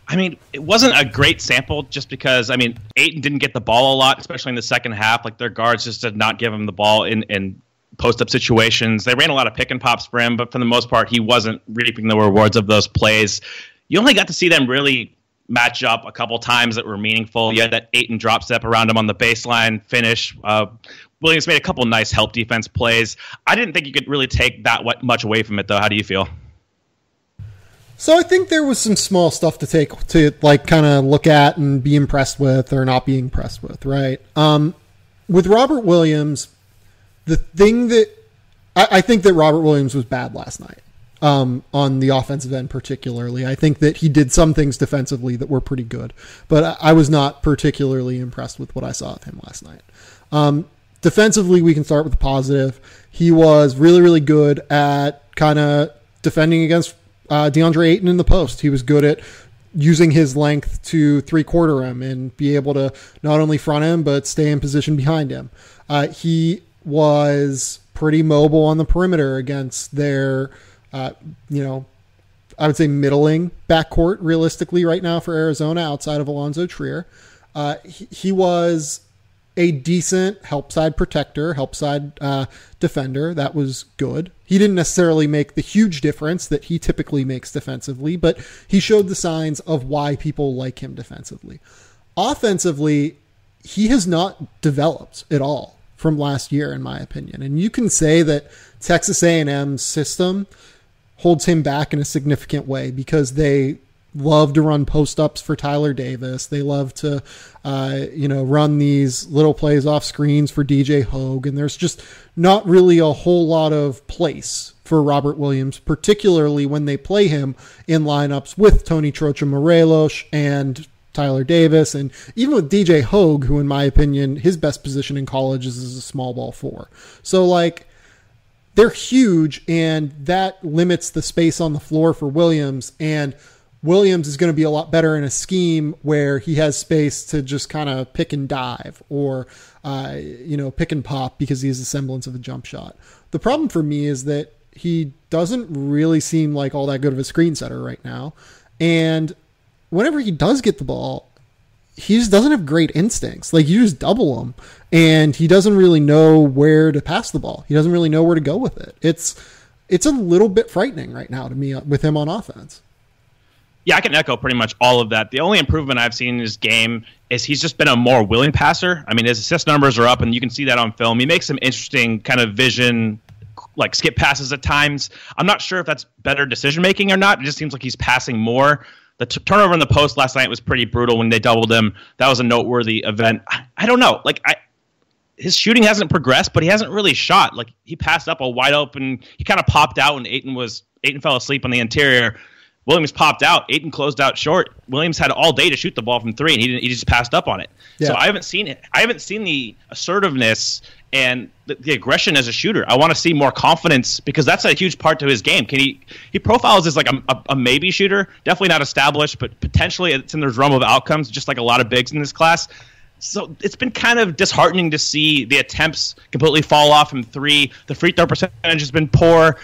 I mean, it wasn't a great sample just because, I mean, Ayton didn't get the ball a lot, especially in the second half. Like, their guards just did not give him the ball in post-up situations. They ran a lot of pick and pops for him, but for the most part, he wasn't reaping the rewards of those plays. You only got to see them really match up a couple times that were meaningful. You had that Ayton drop step around him on the baseline finish. Williams made a couple nice help defense plays. I didn't think you could really take that much away from it, though. How do you feel? So I think there was some small stuff to like kind of look at and be impressed with or not be impressed with, right? With Robert Williams, the thing that I think that Robert Williams was bad last night on the offensive end particularly. I think that he did some things defensively that were pretty good, but I was not particularly impressed with what I saw of him last night. Defensively, we can start with the positive. He was really, really good at kind of defending against DeAndre Ayton in the post. He was good at using his length to three-quarter him and be able to not only front him, but stay in position behind him. He was pretty mobile on the perimeter against their, I would say middling backcourt realistically right now for Arizona outside of Alonzo Trier. He was a decent help side protector, help side defender. That was good. He didn't necessarily make the huge difference that he typically makes defensively, but he showed the signs of why people like him defensively. Offensively, he has not developed at all from last year, in my opinion. And you can say that Texas A&M's system holds him back in a significant way because they love to run post-ups for Tyler Davis. They love to, run these little plays off screens for DJ Hogue. And there's just not really a whole lot of place for Robert Williams, particularly when they play him in lineups with Tony Trocha-Morelos and Tyler Davis. And even with DJ Hogue, who in my opinion, his best position in college is as a small ball 4. So like, they're huge, and that limits the space on the floor for Williams. And Williams is going to be a lot better in a scheme where he has space to just kind of pick and dive or, pick and pop because he has a semblance of a jump shot. The problem for me is that he doesn't really seem like all that good of a screen setter right now. And whenever he does get the ball, he just doesn't have great instincts. Like, you just double him, and he doesn't really know where to pass the ball. He doesn't really know where to go with it. It's a little bit frightening right now to me with him on offense. Yeah, I can echo pretty much all of that. The only improvement I've seen in his game is he's just been a more willing passer. I mean, his assist numbers are up, and you can see that on film. He makes some interesting kind of vision, like skip passes at times. I'm not sure if that's better decision-making or not. It just seems like he's passing more. The turnover in the post last night was pretty brutal when they doubled him. That was a noteworthy event. I don't know. His shooting hasn't progressed, but he hasn't really shot. Like, he passed up a wide open. He kind of popped out when Ayton fell asleep on the interior. Williams popped out. Ayton closed out short. Williams had all day to shoot the ball from three, and he just passed up on it. Yeah. So I haven't seen it. I haven't seen the assertiveness and the aggression as a shooter. I want to see more confidence, because that's a huge part to his game. He profiles as like a maybe shooter, definitely not established, but potentially it's in the realm of outcomes, just like a lot of bigs in this class. So it's been kind of disheartening to see the attempts completely fall off from three. The free throw percentage has been poor.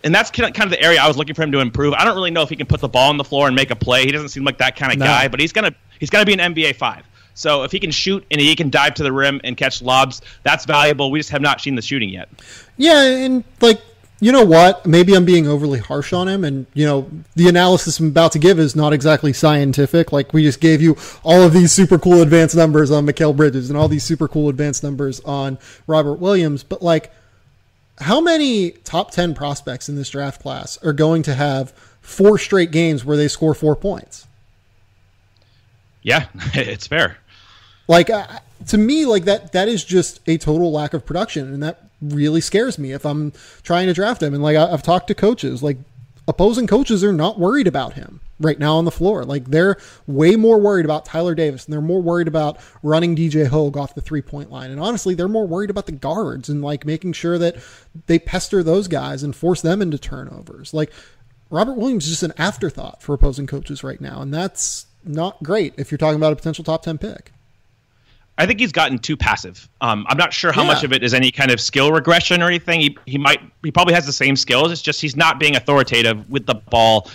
And that's kind of the area I was looking for him to improve. I don't really know if he can put the ball on the floor and make a play. He doesn't seem like that kind of guy, but he's gonna be an NBA 5. So if he can shoot and he can dive to the rim and catch lobs, that's valuable. We just have not seen the shooting yet. Yeah, and you know what? Maybe I'm being overly harsh on him, and the analysis I'm about to give is not exactly scientific. Like, we just gave you all of these super cool advanced numbers on Mikal Bridges and all these super cool advanced numbers on Robert Williams, but how many top 10 prospects in this draft class are going to have 4 straight games where they score 4 points? Yeah, it's fair. To me, that is just a total lack of production, and that really scares me if I'm trying to draft him. And I've talked to coaches, opposing coaches are not worried about him right now on the floor. They're way more worried about Tyler Davis, and they're more worried about running DJ Hogue off the 3-point line. And honestly, they're more worried about the guards and making sure that they pester those guys and force them into turnovers. Robert Williams is just an afterthought for opposing coaches right now, and that's not great if you're talking about a potential top 10 pick. I think he's gotten too passive. I'm not sure how much of it is any kind of skill regression or anything. He probably has the same skills. It's just he's not being authoritative with the ball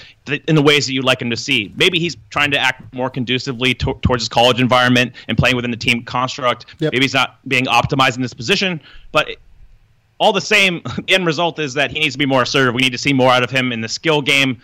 in the ways that you'd like him to see. Maybe he's trying to act more conducively towards his college environment and playing within the team construct. Yep. Maybe he's not being optimized in this position. But all the same, the end result is that he needs to be more assertive. We need to see more out of him in the skill game.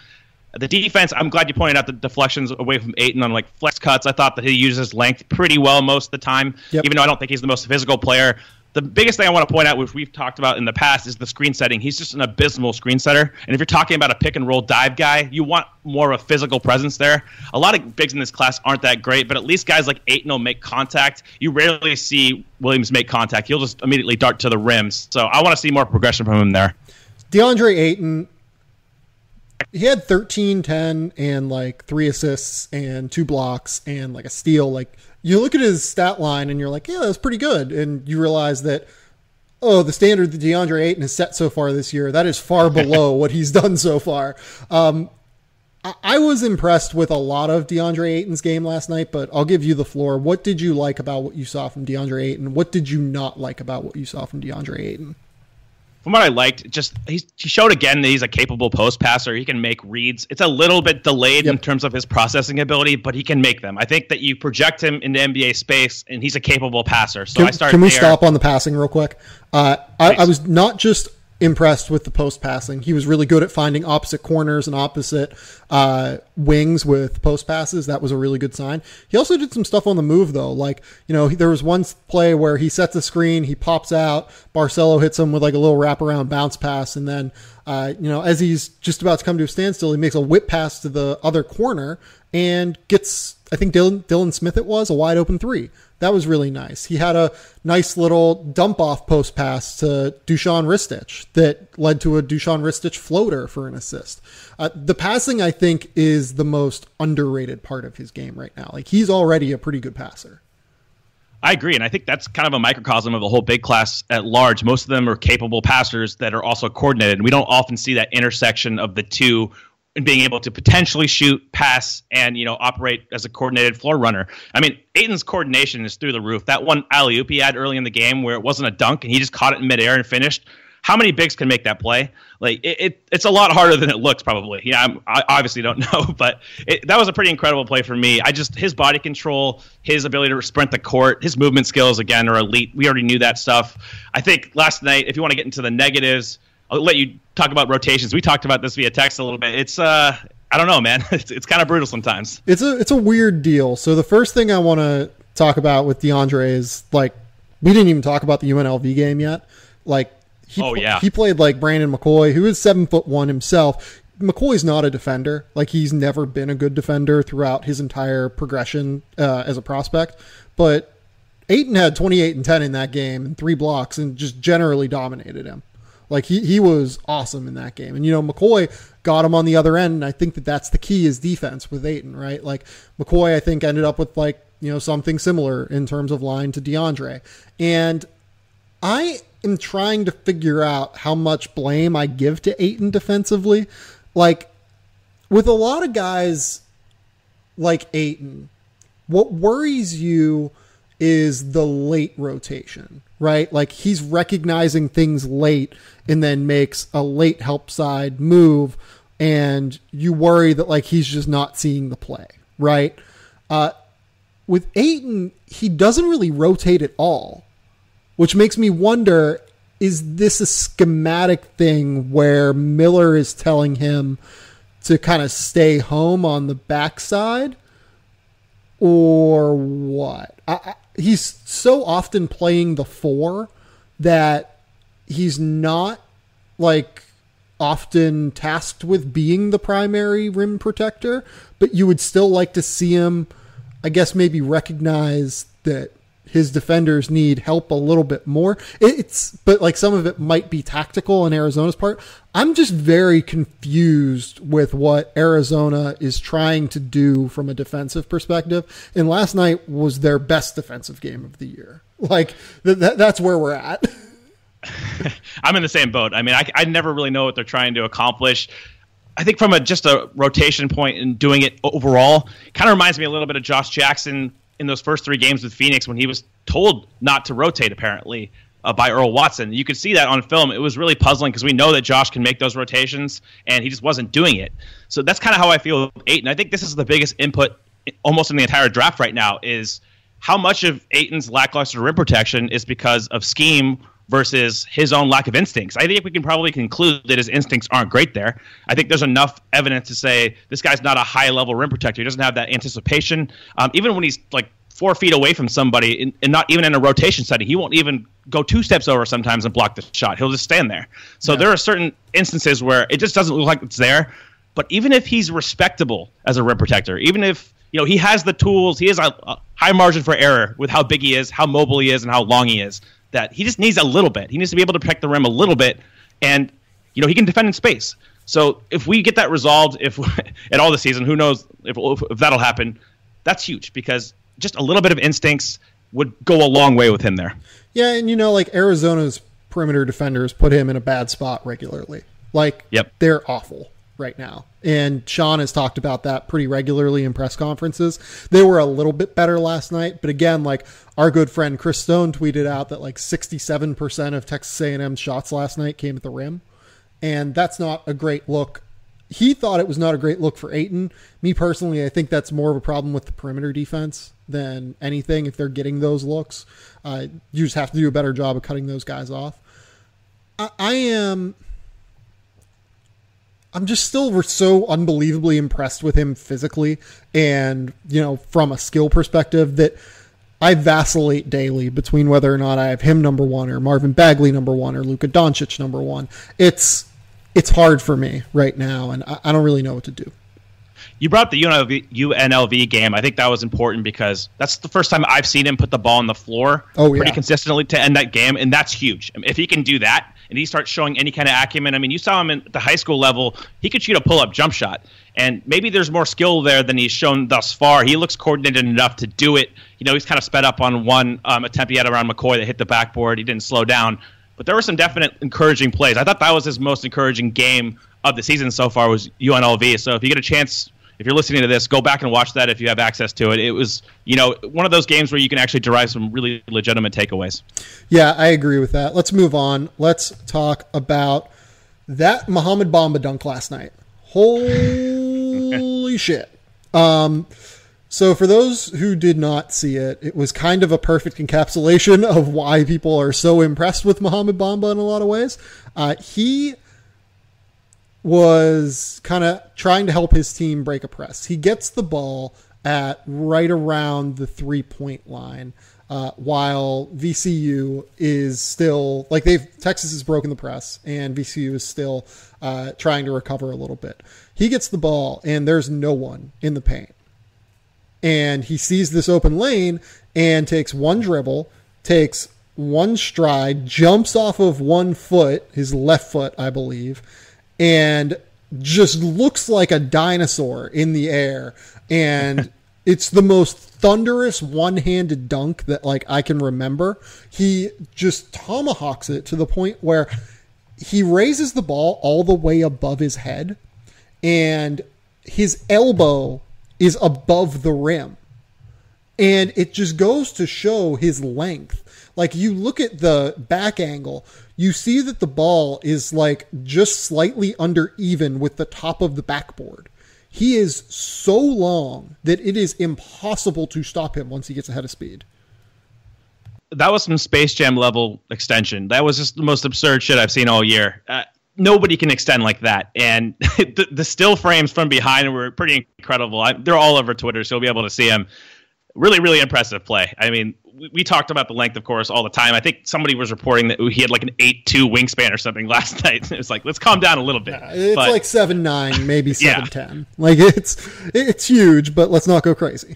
The defense, I'm glad you pointed out the deflections away from Ayton on flex cuts. I thought that he uses his length pretty well most of the time, even though I don't think he's the most physical player. The biggest thing I want to point out, which we've talked about in the past, is the screen setting. He's just an abysmal screen setter. And if you're talking about a pick and roll dive guy, you want more of a physical presence there. A lot of bigs in this class aren't that great, but at least guys like Ayton will make contact. You rarely see Williams make contact. He'll just immediately dart to the rims. So I want to see more progression from him there. DeAndre Ayton, he had 13, 10, and 3 assists and 2 blocks and a steal. You look at his stat line and you're like, yeah, that's pretty good. And you realize that, the standard that DeAndre Ayton has set so far this year, that is far below what he's done so far. I was impressed with a lot of DeAndre Ayton's game last night, but I'll give you the floor. What did you like about what you saw from DeAndre Ayton? What did you not like about what you saw from DeAndre Ayton? From what I liked, he showed again that he's a capable post passer. He can make reads. It's a little bit delayed in terms of his processing ability, but he can make them. I think that you project him into NBA space, and he's a capable passer. So Can we stop on the passing real quick? I was not just impressed with the post passing. He was really good at finding opposite corners and opposite wings with post passes. That was a really good sign. He also did some stuff on the move, though. There was one play where he sets a screen, he pops out, Barcelo hits him with a little wraparound bounce pass, and then as he's just about to come to a standstill, he makes a whip pass to the other corner and gets, I think Dylan Smith a wide open 3. That was really nice. He had a nice little dump-off post pass to Dusan Ristic that led to a Dusan Ristic floater for an assist. The passing, I think, is the most underrated part of his game right now. He's already a pretty good passer. I agree, and I think that's kind of a microcosm of the whole big class at large. Most of them are capable passers that are also coordinated, and we don't often see that intersection of the two and being able to potentially shoot, pass, and operate as a coordinated floor runner. I mean, Ayton's coordination is through the roof. That one alley-oop he had early in the game where it wasn't a dunk and he just caught it in midair and finished. how many bigs can make that play? Like it's a lot harder than it looks, probably. Yeah, I obviously don't know, but that was a pretty incredible play for me. His body control, his ability to sprint the court, his movement skills again are elite. We already knew that stuff. I think last night, if you want to get into the negatives, I'll let you talk about rotations. We talked about this via text a little bit. It's I don't know, man. It's kind of brutal sometimes. It's a weird deal. So the first thing I want to talk about with DeAndre is, like, we didn't even talk about the UNLV game yet. Like, he played like Brandon McCoy, who is 7'1" himself. McCoy's not a defender. Like, he's never been a good defender throughout his entire progression as a prospect. But Ayton had 28 and 10 in that game and 3 blocks and just generally dominated him. Like, he was awesome in that game. And, McCoy got him on the other end, and I think that's the key is defense with Ayton, right? Like, McCoy, I think, ended up with, like, something similar in terms of line to DeAndre. And I am trying to figure out how much blame I give to Ayton defensively. Like, with a lot of guys like Ayton, what worries you is the late rotation, right? Like, he's recognizing things late and then makes a late help side move, and you worry that, like, he's just not seeing the play, right? With Ayton, he doesn't really rotate at all, which makes me wonder, is this a schematic thing where Miller is telling him to kind of stay home on the backside, or what? He's so often playing the 4 that he's not, like, often tasked with being the primary rim protector, but you would still like to see him, I guess, maybe recognize that his defenders need help a little bit more. But like, some of it might be tactical on Arizona's part. I'm just very confused with what Arizona is trying to do from a defensive perspective. And last night was their best defensive game of the year. Like, that's where we're at. I'm in the same boat. I mean, I never really know what they're trying to accomplish. I think from just a rotation point and doing it overall, kind of reminds me a little bit of Josh Jackson in those first 3 games with Phoenix when he was told not to rotate, apparently, by Earl Watson. You could see that on film. It was really puzzling because we know that Josh can make those rotations, and he just wasn't doing it. So that's kind of how I feel with Ayton. I think this is the biggest input almost in the entire draft right now, is how much of Ayton's lackluster rim protection is because of scheme versus his own lack of instincts. I think we can probably conclude that his instincts aren't great there. I think there's enough evidence to say this guy's not a high-level rim protector. He doesn't have that anticipation. Even when he's like 4 feet away from somebody, and not even in a rotation setting, he won't even go 2 steps over sometimes and block the shot. He'll just stand there. So there are certain instances where it just doesn't look like it's there. But even if he's respectable as a rim protector, even if he has the tools, he has a high margin for error with how big he is, how mobile he is, and how long he is, that he just needs a little bit. He needs to be able to protect the rim a little bit, and he can defend in space. So if we get that resolved, at all the season, who knows if that'll happen? That's huge, because just a little bit of instincts would go a long way with him there. Yeah, and like, Arizona's perimeter defenders put him in a bad spot regularly. Like, They're awful right now. And Sean has talked about that pretty regularly in press conferences. They were a little bit better last night, but again, like, our good friend Chris Stone tweeted out that like 67% of Texas A&M's shots last night came at the rim, and that's not a great look. He thought it was not a great look for Ayton. Me personally, I think that's more of a problem with the perimeter defense than anything. If they're getting those looks, you just have to do a better job of cutting those guys off. I'm just still so unbelievably impressed with him physically and, from a skill perspective, that I vacillate daily between whether or not I have him number 1 or Marvin Bagley number 1 or Luka Doncic number 1. It's hard for me right now, and I don't really know what to do. You brought up the UNLV game. I think that was important because that's the first time I've seen him put the ball on the floor pretty consistently to end that game, and that's huge. I mean, if he can do that and he starts showing any kind of acumen, I mean, you saw him at the high school level, he could shoot a pull-up jump shot, and maybe there's more skill there than he's shown thus far. He looks coordinated enough to do it. He's kind of sped up on one attempt he had around McCoy that hit the backboard. He didn't slow down, but there were some definite encouraging plays. I thought that was his most encouraging game of the season so far was UNLV. So if you get a chance, if you're listening to this, go back and watch that if you have access to it. It was, one of those games where you can actually derive some really legitimate takeaways. Yeah, I agree with that. Let's move on. Let's talk about that Mohamed Bamba dunk last night. Holy shit. So for those who did not see it, it was kind of a perfect encapsulation of why people are so impressed with Mohamed Bamba in a lot of ways. He was kind of trying to help his team break a press. He gets the ball at right around the 3-point line, while VCU is still Texas has broken the press and VCU is still trying to recover a little bit. He gets the ball and there's no one in the paint. And he sees this open lane and takes one dribble, takes one stride, jumps off of 1 foot, his left foot, I believe, and just looks like a dinosaur in the air. And it's the most thunderous one-handed dunk that I can remember. He just tomahawks it to the point where he raises the ball all the way above his head and his elbow is above the rim. And it just goes to show his length. You look at the back angle, you see that the ball is just slightly under even with the top of the backboard. He is so long that it is impossible to stop him once he gets ahead of speed. That was some Space Jam level extension. That was just the most absurd shit I've seen all year. Nobody can extend like that. And the still frames from behind were pretty incredible. They're all over Twitter, so you'll be able to see them. Really, really impressive play. I mean, we talked about the length, of course, all the time. I think somebody was reporting that he had an 8'2" wingspan or something last night. It was let's calm down a little bit. It's 7'9", maybe 7'10". Yeah. It's huge, but let's not go crazy.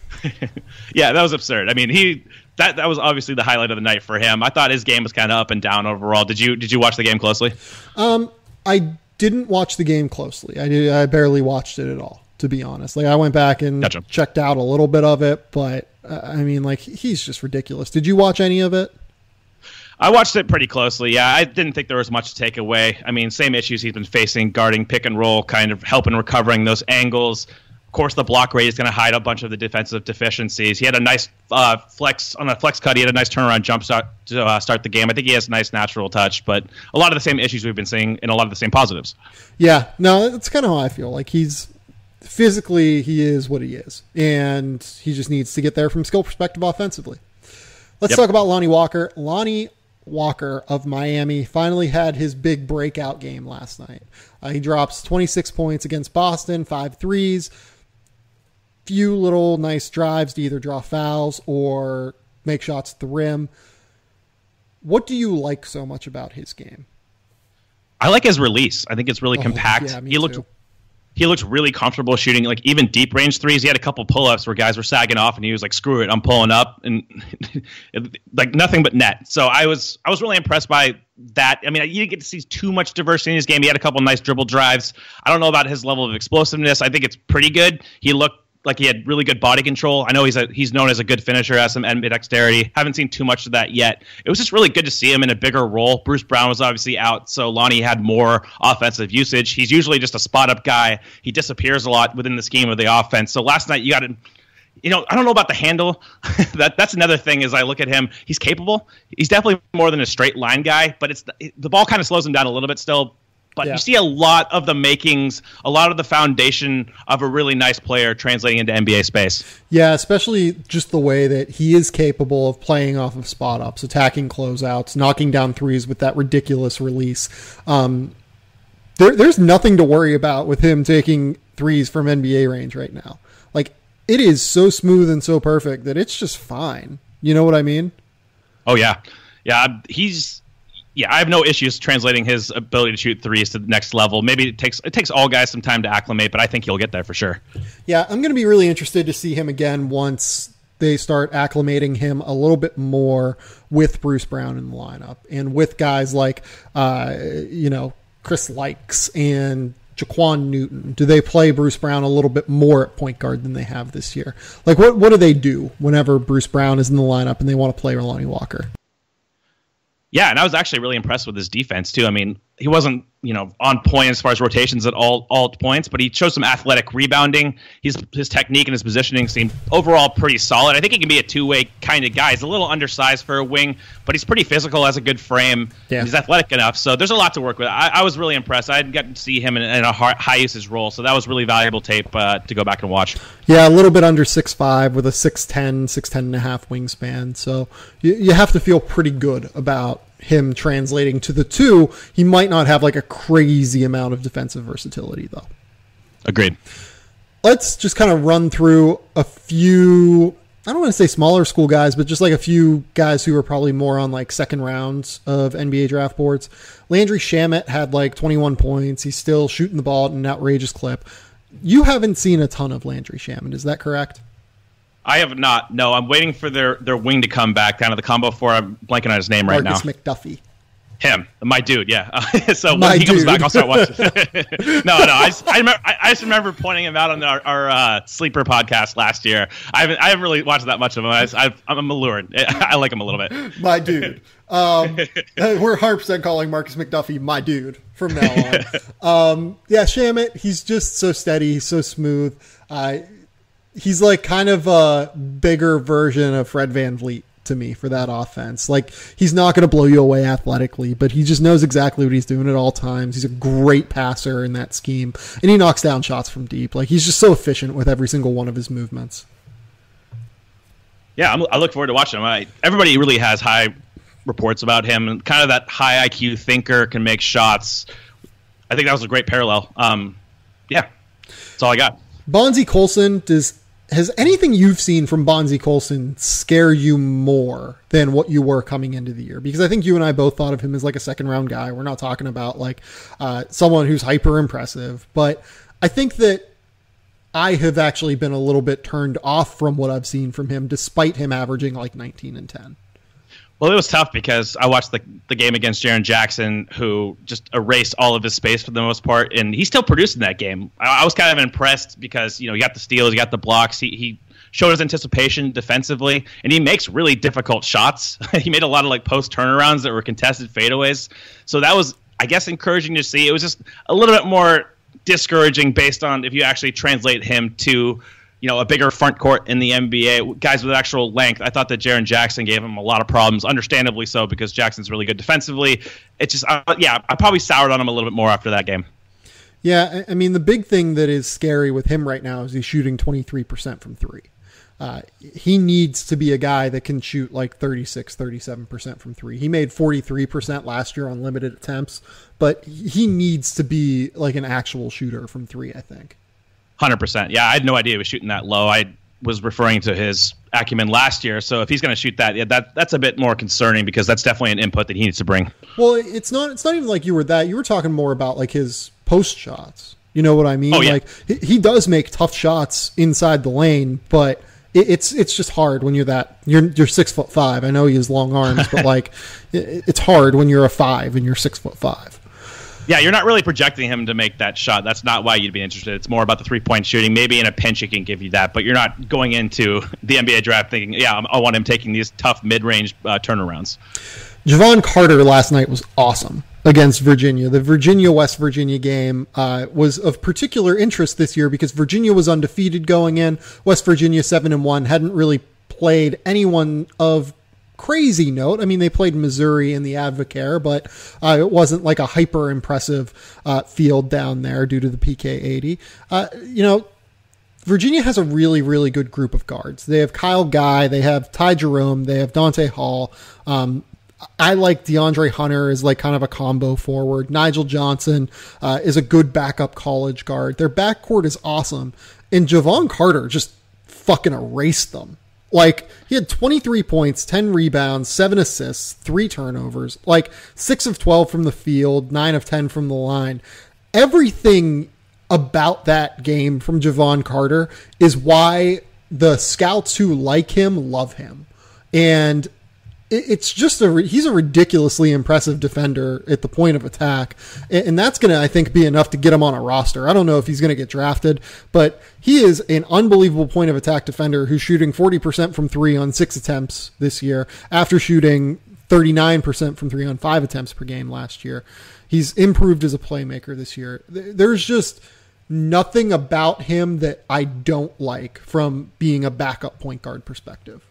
Yeah, that was absurd. I mean, that was obviously the highlight of the night for him. I thought his game was kind of up and down overall. Did you watch the game closely? I didn't watch the game closely. I barely watched it at all, to be honest. I went back and checked out a little bit of it, but he's just ridiculous. Did you watch any of it? I watched it pretty closely. Yeah, I didn't think there was much to take away. I mean, same issues he's been facing, guarding pick and roll, kind of helping recovering those angles. Of course, the block rate is going to hide a bunch of the defensive deficiencies. He had a nice flex cut. He had a nice turnaround jump shot to start the game. I think he has a nice natural touch, but a lot of the same issues we've been seeing and a lot of the same positives. Yeah, no, that's kind of how I feel. He's physically, he is what he is, and he just needs to get there from skill perspective offensively. Let's talk about Lonnie Walker. Lonnie Walker of Miami finally had his big breakout game last night. He drops 26 points against Boston, 5 threes, few little nice drives to either draw fouls or make shots at the rim. What do you like so much about his game? I like his release. I think it's really compact. Yeah, he looked really comfortable shooting even deep range threes. He had a couple pull-ups where guys were sagging off and he was screw it, I'm pulling up, and nothing but net. So I was really impressed by that. I mean, you didn't get to see too much diversity in his game. He had a couple nice dribble drives. I don't know about his level of explosiveness. I think it's pretty good. He looked like he had really good body control. I know he's known as a good finisher, has some ambidexterity. Haven't seen too much of that yet. It was just really good to see him in a bigger role. Bruce Brown was obviously out, so Lonnie had more offensive usage. He's usually just a spot-up guy. He disappears a lot within the scheme of the offense. So last night you got to, I don't know about the handle. That's another thing as I look at him. He's capable. He's definitely more than a straight line guy, but the ball kind of slows him down a little bit still. But you see a lot of the makings, a lot of the foundation of a really nice player translating into NBA space. Yeah, especially just the way that he is capable of playing off of spot ups, attacking closeouts, knocking down threes with that ridiculous release. There's nothing to worry about with him taking threes from NBA range right now. It is so smooth and so perfect that it's just fine. You know what I mean? Oh, yeah. Yeah, I have no issues translating his ability to shoot threes to the next level. Maybe it takes all guys some time to acclimate, but I think he'll get there for sure. Yeah, I'm going to be really interested to see him again once they start acclimating him a little bit more with Bruce Brown in the lineup and with guys like, Chris Likes and Jaquan Newton. Do they play Bruce Brown a little bit more at point guard than they have this year? What do they do whenever Bruce Brown is in the lineup and they want to play Lonnie Walker? Yeah, and I was actually really impressed with his defense, too. I mean, he wasn't, on point as far as rotations at all points, but he showed some athletic rebounding. His technique and his positioning seemed overall pretty solid. I think he can be a two-way kind of guy. He's a little undersized for a wing, but he's pretty physical, has a good frame. Yeah. He's athletic enough, so there's a lot to work with. I was really impressed. I hadn't gotten to see him in a high-usage role, so that was really valuable tape to go back and watch. Yeah, a little bit under 6'5", with a 6'10 and a half wingspan, so you have to feel pretty good about him translating to the two. He might not have like a crazy amount of defensive versatility, though. Agreed. Let's just kind of run through a few, I don't want to say smaller school guys, but just like a few guys who are probably more on like second rounds of NBA draft boards. Landry Shamet had like 21 points. He's still shooting the ball at an outrageous clip. You haven't seen a ton of Landry Shamet, is that correct? I have not. No, I'm waiting for their wing to come back. Kind of the combo for, I'm blanking on his name right now. Marcus McDuffie. Him, my dude, yeah. So when he comes back, I'll start watching. No, I just remember pointing him out on our sleeper podcast last year. I haven't really watched that much of him. I'm allured. I like him a little bit. My dude. We're 100% calling Marcus McDuffie my dude from now on. Yeah, Shamet, he's just so steady. He's so smooth. He's like kind of a bigger version of Fred VanVleet to me for that offense. Like, he's not going to blow you away athletically, but he just knows exactly what he's doing at all times. He's a great passer in that scheme, and he knocks down shots from deep. Like, he's just so efficient with every single one of his movements. Yeah, I look forward to watching him. Everybody really has high reports about him, and kind of that high IQ thinker, can make shots. I think that was a great parallel. Yeah, that's all I got. Bonzie Colson, has anything you've seen from Bonzie Colson scare you more than what you were coming into the year? Because I think you and I both thought of him as like a second round guy. We're not talking about like someone who's hyper impressive, but I think that I have actually been a little bit turned off from what I've seen from him, despite him averaging like 19 and 10. Well, it was tough because I watched the game against Jaren Jackson, who just erased all of his space for the most part, and he still produced in that game. I was kind of impressed because, he got the steals, he got the blocks, he showed his anticipation defensively, and he makes really difficult shots. He made a lot of like post turnarounds that were contested fadeaways, so that was, I guess, encouraging to see. It was just a little bit more discouraging based on if you actually translate him to a bigger front court in the NBA, guys with actual length. I thought that Jaren Jackson gave him a lot of problems, understandably so, because Jackson's really good defensively. It's just, I probably soured on him a little bit more after that game. Yeah, I mean, the big thing that is scary with him right now is he's shooting 23% from three. He needs to be a guy that can shoot like 36, 37% from three. He made 43% last year on limited attempts, but he needs to be like an actual shooter from three, I think. 100%. Yeah, I had no idea he was shooting that low. I was referring to his acumen last year. So if he's going to shoot that, that's a bit more concerning because that's definitely an input that he needs to bring. Well, it's not even like you were talking more about like his post shots. You know what I mean? Oh, yeah. Like he does make tough shots inside the lane, but it's just hard when you're 6'5". I know he has long arms, but like it's hard when you're a 5 and you're 6'5". Yeah, you're not really projecting him to make that shot. That's not why you'd be interested. It's more about the three-point shooting. Maybe in a pinch he can give you that, but you're not going into the NBA draft thinking, I want him taking these tough mid-range turnarounds. Jevon Carter last night was awesome against Virginia. The Virginia-West Virginia game was of particular interest this year because Virginia was undefeated going in. West Virginia 7-1, hadn't really played anyone of crazy note. I mean, they played Missouri in the Advocare, but it wasn't like a hyper impressive field down there due to the PK80. Virginia has a really, really good group of guards. They have Kyle Guy, they have Ty Jerome, they have Dante Hall. I like DeAndre Hunter as like kind of a combo forward. Nigel Johnson is a good backup college guard. Their backcourt is awesome. And Jevon Carter just fucking erased them. Like, he had 23 points, 10 rebounds, 7 assists, 3 turnovers, like 6 of 12 from the field, 9 of 10 from the line. Everything about that game from Jevon Carter is why the scouts who like him love him. And it's just he's a ridiculously impressive defender at the point of attack. And that's going to, I think, be enough to get him on a roster. I don't know if he's going to get drafted, but he is an unbelievable point of attack defender who's shooting 40% from three on 6 attempts this year after shooting 39% from 3 on 5 attempts per game last year. He's improved as a playmaker this year. There's just nothing about him that I don't like from being a backup point guard perspective.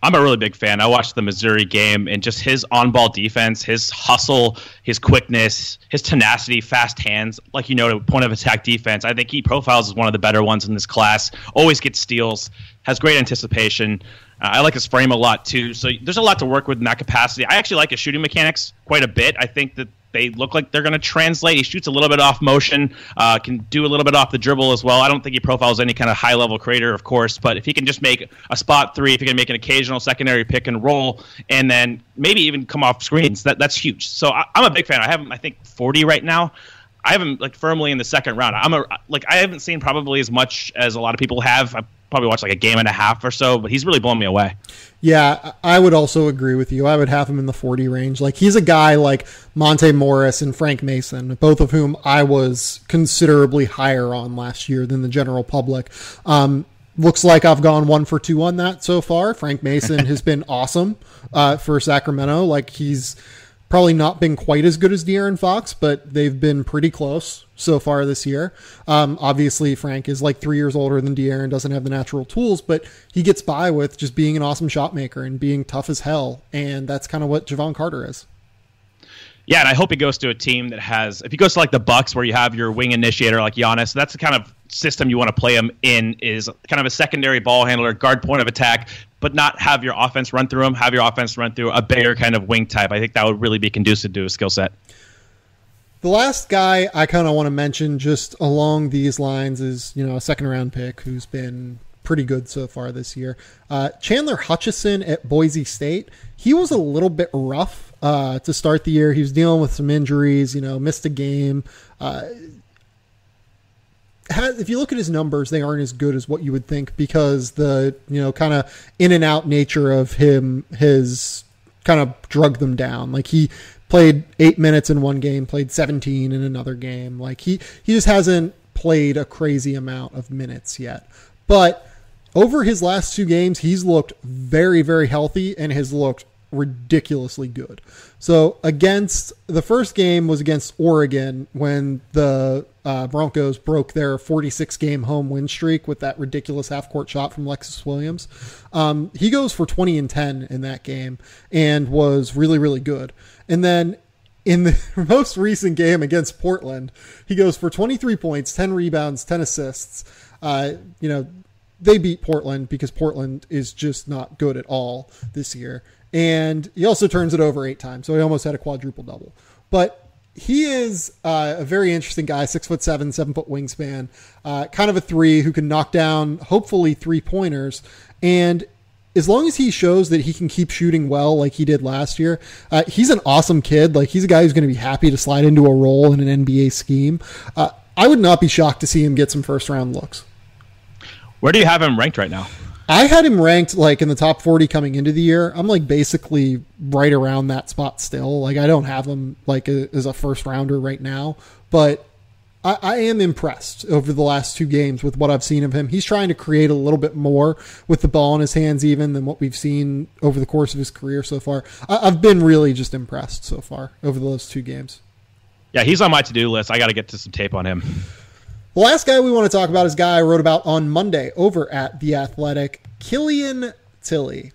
I'm a really big fan. I watched the Missouri game, and just his on-ball defense, his hustle, his quickness, his tenacity, fast hands, like, point of attack defense. I think he profiles as one of the better ones in this class. Always gets steals, has great anticipation. I like his frame a lot, too. So there's a lot to work with in that capacity. I actually like his shooting mechanics quite a bit. I think that they look like they're going to translate. He shoots a little bit off motion, can do a little bit off the dribble as well. I don't think he profiles any kind of high-level creator, of course, but if he can just make a spot three, if he can make an occasional secondary pick and roll, and then maybe even come off screens, that's huge. So I'm a big fan. I have him, I think, 40 right now. I have him firmly in the second round. I haven't seen probably as much as a lot of people have. I probably watched a game and a half or so, but he's really blown me away. Yeah, I would also agree with you. I would have him in the 40 range. He's a guy like Monte Morris and Frank Mason, both of whom I was considerably higher on last year than the general public. Looks like I've gone 1 for 2 on that so far. Frank Mason has been awesome for Sacramento. He's probably not been quite as good as De'Aaron Fox, but they've been pretty close so far this year. Obviously, Frank is 3 years older than De'Aaron, doesn't have the natural tools, but he gets by with just being an awesome shot maker and being tough as hell, and that's kind of what Jevon Carter is. Yeah, and I hope he goes to a team that has, if he goes to the Bucks where you have your wing initiator like Giannis, that's the kind of system you want to play him in, is kind of a secondary ball handler, guard point of attack, but not have your offense run through him, have your offense run through a bigger kind of wing type. I think that would really be conducive to his skill set. The last guy I kind of want to mention just along these lines is, a second-round pick who's been pretty good so far this year. Chandler Hutchison at Boise State. He was a little bit rough to start the year. He was dealing with some injuries, missed a game. If you look at his numbers, they aren't as good as what you would think because the, kind of in and out nature of him has kind of drug them down. He played 8 minutes in one game, played 17 in another game. He just hasn't played a crazy amount of minutes yet. But over his last 2 games, he's looked very, very healthy and has looked ridiculously good. So the first game was against Oregon when the Broncos broke their 46-game home win streak with that ridiculous half-court shot from Lexus Williams. He goes for 20 and 10 in that game and was really, really good. And then in the most recent game against Portland, he goes for 23 points, 10 rebounds, 10 assists. They beat Portland because Portland is just not good at all this year. And he also turns it over 8 times. So he almost had a quadruple double, but he is a very interesting guy, 6'7", 7-foot wingspan, kind of a 3 who can knock down, hopefully 3-pointers. And as long as he shows that he can keep shooting well, like he did last year, he's an awesome kid. He's a guy who's going to be happy to slide into a role in an NBA scheme. I would not be shocked to see him get some first round looks. Where do you have him ranked right now? I had him ranked in the top 40 coming into the year. I'm basically right around that spot still. I don't have him as a first rounder right now, but I am impressed over the last 2 games with what I've seen of him. He's trying to create a little bit more with the ball in his hands even than what we've seen over the course of his career so far. I've been really just impressed so far over those 2 games. Yeah, he's on my to-do list. I got to get to some tape on him. The last guy we want to talk about is a guy I wrote about on Monday over at The Athletic, Killian Tillie.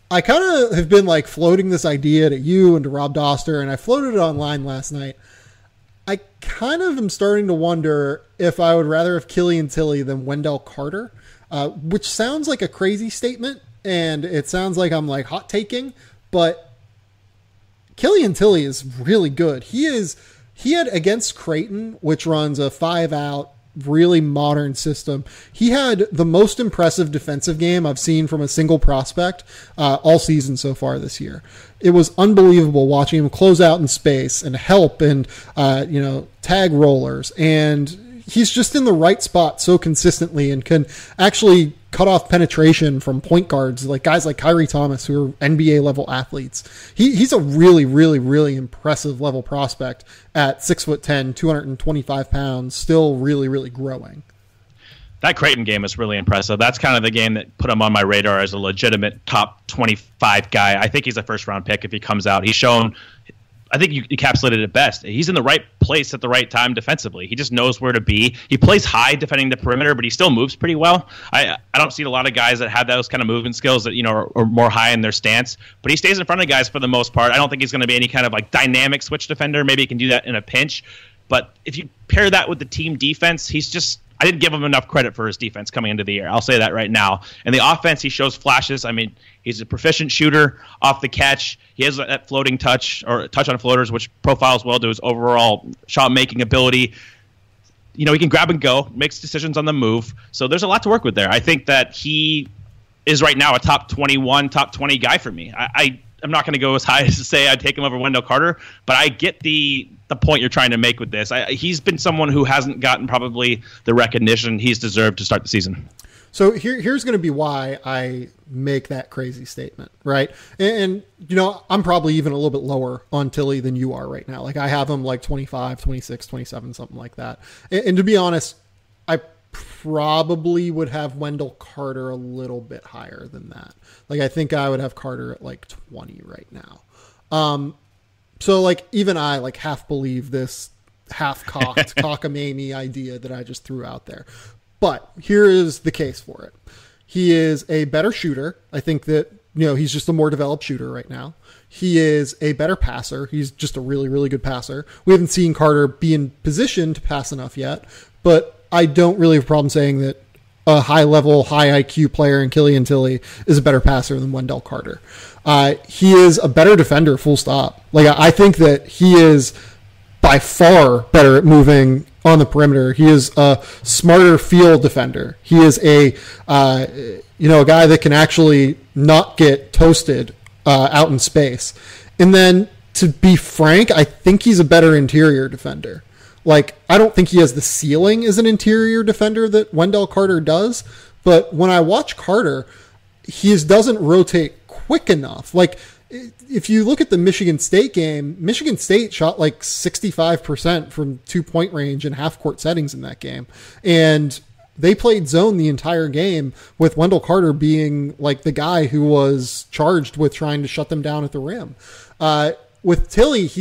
I kind of have been floating this idea to you and to Rob Doster, and I floated it online last night. I kind of am starting to wonder if I would rather have Killian Tillie than Wendell Carter, which sounds like a crazy statement, and it sounds like I'm hot taking, but Killian Tillie is really good. He had against Creighton, which runs a 5-out, really modern system. He had the most impressive defensive game I've seen from a single prospect all season so far this year. It was unbelievable watching him close out in space and help and, tag rollers. And he's just in the right spot so consistently and can actually cut off penetration from point guards, guys like Kyrie Thomas, who are NBA level athletes. He's a really, really, really impressive level prospect at 6'10", 225 pounds, still really, really growing. That Creighton game is really impressive. That's kind of the game that put him on my radar as a legitimate top 25 guy. I think he's a first-round pick if he comes out. He's shown, I think you encapsulated it best. He's in the right place at the right time defensively. He just knows where to be. He plays high defending the perimeter, but he still moves pretty well. I don't see a lot of guys that have those kind of movement skills that, are more high in their stance. But he stays in front of guys for the most part. I don't think he's going to be any kind of like dynamic switch defender. Maybe he can do that in a pinch. But if you pair that with the team defense, I didn't give him enough credit for his defense coming into the year. I'll say that right now. And the offense, he shows flashes. I mean, he's a proficient shooter off the catch. He has that floating touch or touch on floaters, which profiles well to his overall shot-making ability. He can grab and go, makes decisions on the move. So there's a lot to work with there. I think that he is right now a top 21, top 20 guy for me. I'm not going to go as high as to say I'd take him over Wendell Carter, but I get the point you're trying to make with this. He's been someone who hasn't gotten probably the recognition he's deserved to start the season. So here's going to be why I make that crazy statement, right? And I'm probably even a little bit lower on Tillie than you are right now. Like I have him like 25, 26, 27, something like that. And to be honest, I probably would have Wendell Carter a little bit higher than that. Like I think I would have Carter at like 20 right now. So like even I like half believe this half-cocked cockamamie idea that I just threw out there. But here is the case for it. He is a better shooter. I think that, he's just a more developed shooter right now. He is a better passer. He's just a really, really good passer. We haven't seen Carter be in position to pass enough yet, but I don't really have a problem saying that a high-level, high IQ player in Killian Tillie is a better passer than Wendell Carter. He is a better defender, full stop. Like I think that he is by far better at moving on the perimeter. He is a smarter field defender. He is a guy that can actually not get toasted out in space. And then to be frank, I think he's a better interior defender. Like, I don't think he has the ceiling as an interior defender that Wendell Carter does, but when I watch Carter, he doesn't rotate quick enough. Like, if you look at the Michigan State game, Michigan State shot like 65% from 2-point range in half-court settings in that game. And they played zone the entire game with Wendell Carter being like the guy who was charged with trying to shut them down at the rim. With Tillie,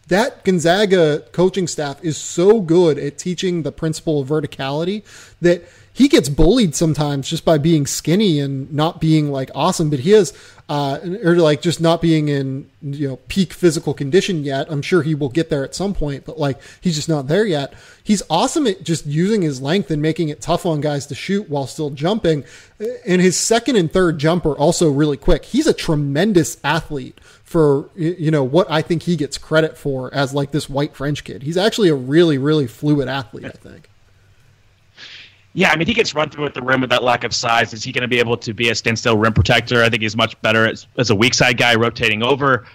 that Gonzaga coaching staff is so good at teaching the principle of verticality that he gets bullied sometimes just by being skinny and not being like awesome, but he has, or like just not being in, peak physical condition yet. I'm sure he will get there at some point, but like, he's just not there yet. He's awesome at just using his length and making it tough on guys to shoot while still jumping. And his second and third jumper also really quick. He's a tremendous athlete for, what I think he gets credit for as like this white French kid. He's actually a really, really fluid athlete, I think. Yeah, I mean, he gets run through at the rim with that lack of size. Is he going to be able to be a standstill rim protector? I think he's much better as a weak side guy rotating over.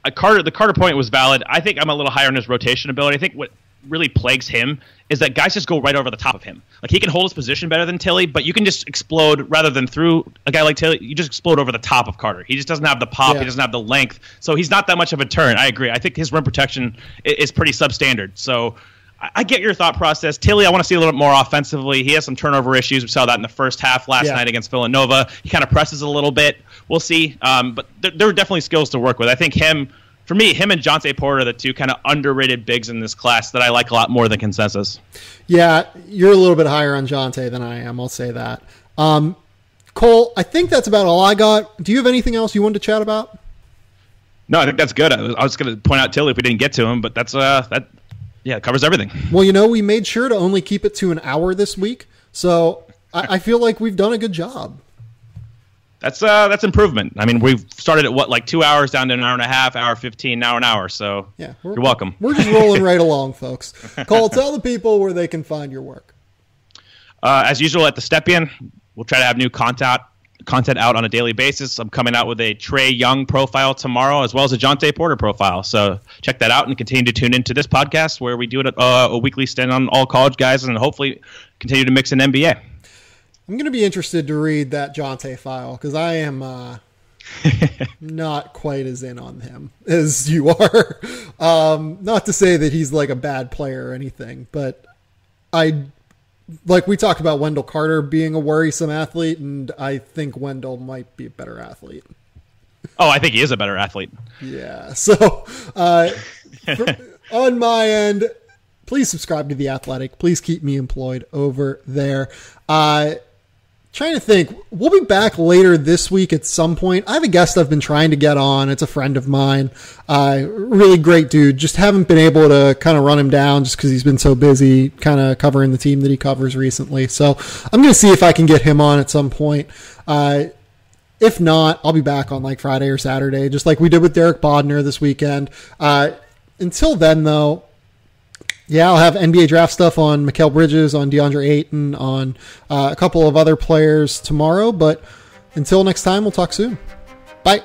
The Carter point was valid. I think I'm a little higher on his rotation ability. I think what really plagues him is that guys just go right over the top of him. Like, he can hold his position better than Tillie, but you can just explode rather than through a guy like Tillie. You just explode over the top of Carter. He just doesn't have the pop. Yeah. He doesn't have the length. So he's not that much of a turn. I agree. I think his rim protection is pretty substandard. So I get your thought process. Tillie, I want to see a little bit more offensively. He has some turnover issues. We saw that in the first half last night against Villanova. He kind of presses a little bit. We'll see. But there are definitely skills to work with. I think him and Jonte Porter are the two kind of underrated bigs in this class that I like a lot more than consensus. Yeah, you're a little bit higher on Jonte than I am. I'll say that. Cole, I think that's about all I got. Do you have anything else you wanted to chat about? No, I think that's good. I was going to point out Tillie if we didn't get to him, but that's that. Yeah, it covers everything. Well, we made sure to only keep it to an hour this week, so I feel like we've done a good job. That's improvement. I mean, we've started at 2 hours down to an hour and a half, hour 15, now an hour. So yeah, you're welcome. We're just rolling right along, folks. Cole, tell the people where they can find your work. As usual, at the Stepien, we'll try to have new content out on a daily basis. I'm coming out with a Trae Young profile tomorrow, as well as a Jonte Porter profile. So check that out and continue to tune into this podcast where we do a weekly stint on all college guys and hopefully continue to mix in NBA. I'm going to be interested to read that Jonte file because I am not quite as in on him as you are. Not to say that he's like a bad player or anything, but I like we talked about Wendell Carter being a worrisome athlete, and I think Wendell might be a better athlete. Oh, I think he is a better athlete. Yeah. So on my end, please subscribe to The Athletic. Please keep me employed over there. Trying to think, we'll be back later this week at some point. I have a guest I've been trying to get on. It's a friend of mine. Really great dude. Just haven't been able to kind of run him down just because he's been so busy kind of covering the team that he covers recently. So I'm going to see if I can get him on at some point. If not, I'll be back on like Friday or Saturday, just like we did with Derek Bodner this weekend. Until then, though, yeah, I'll have NBA draft stuff on Mikal Bridges, on DeAndre Ayton, on a couple of other players tomorrow. But until next time, we'll talk soon. Bye.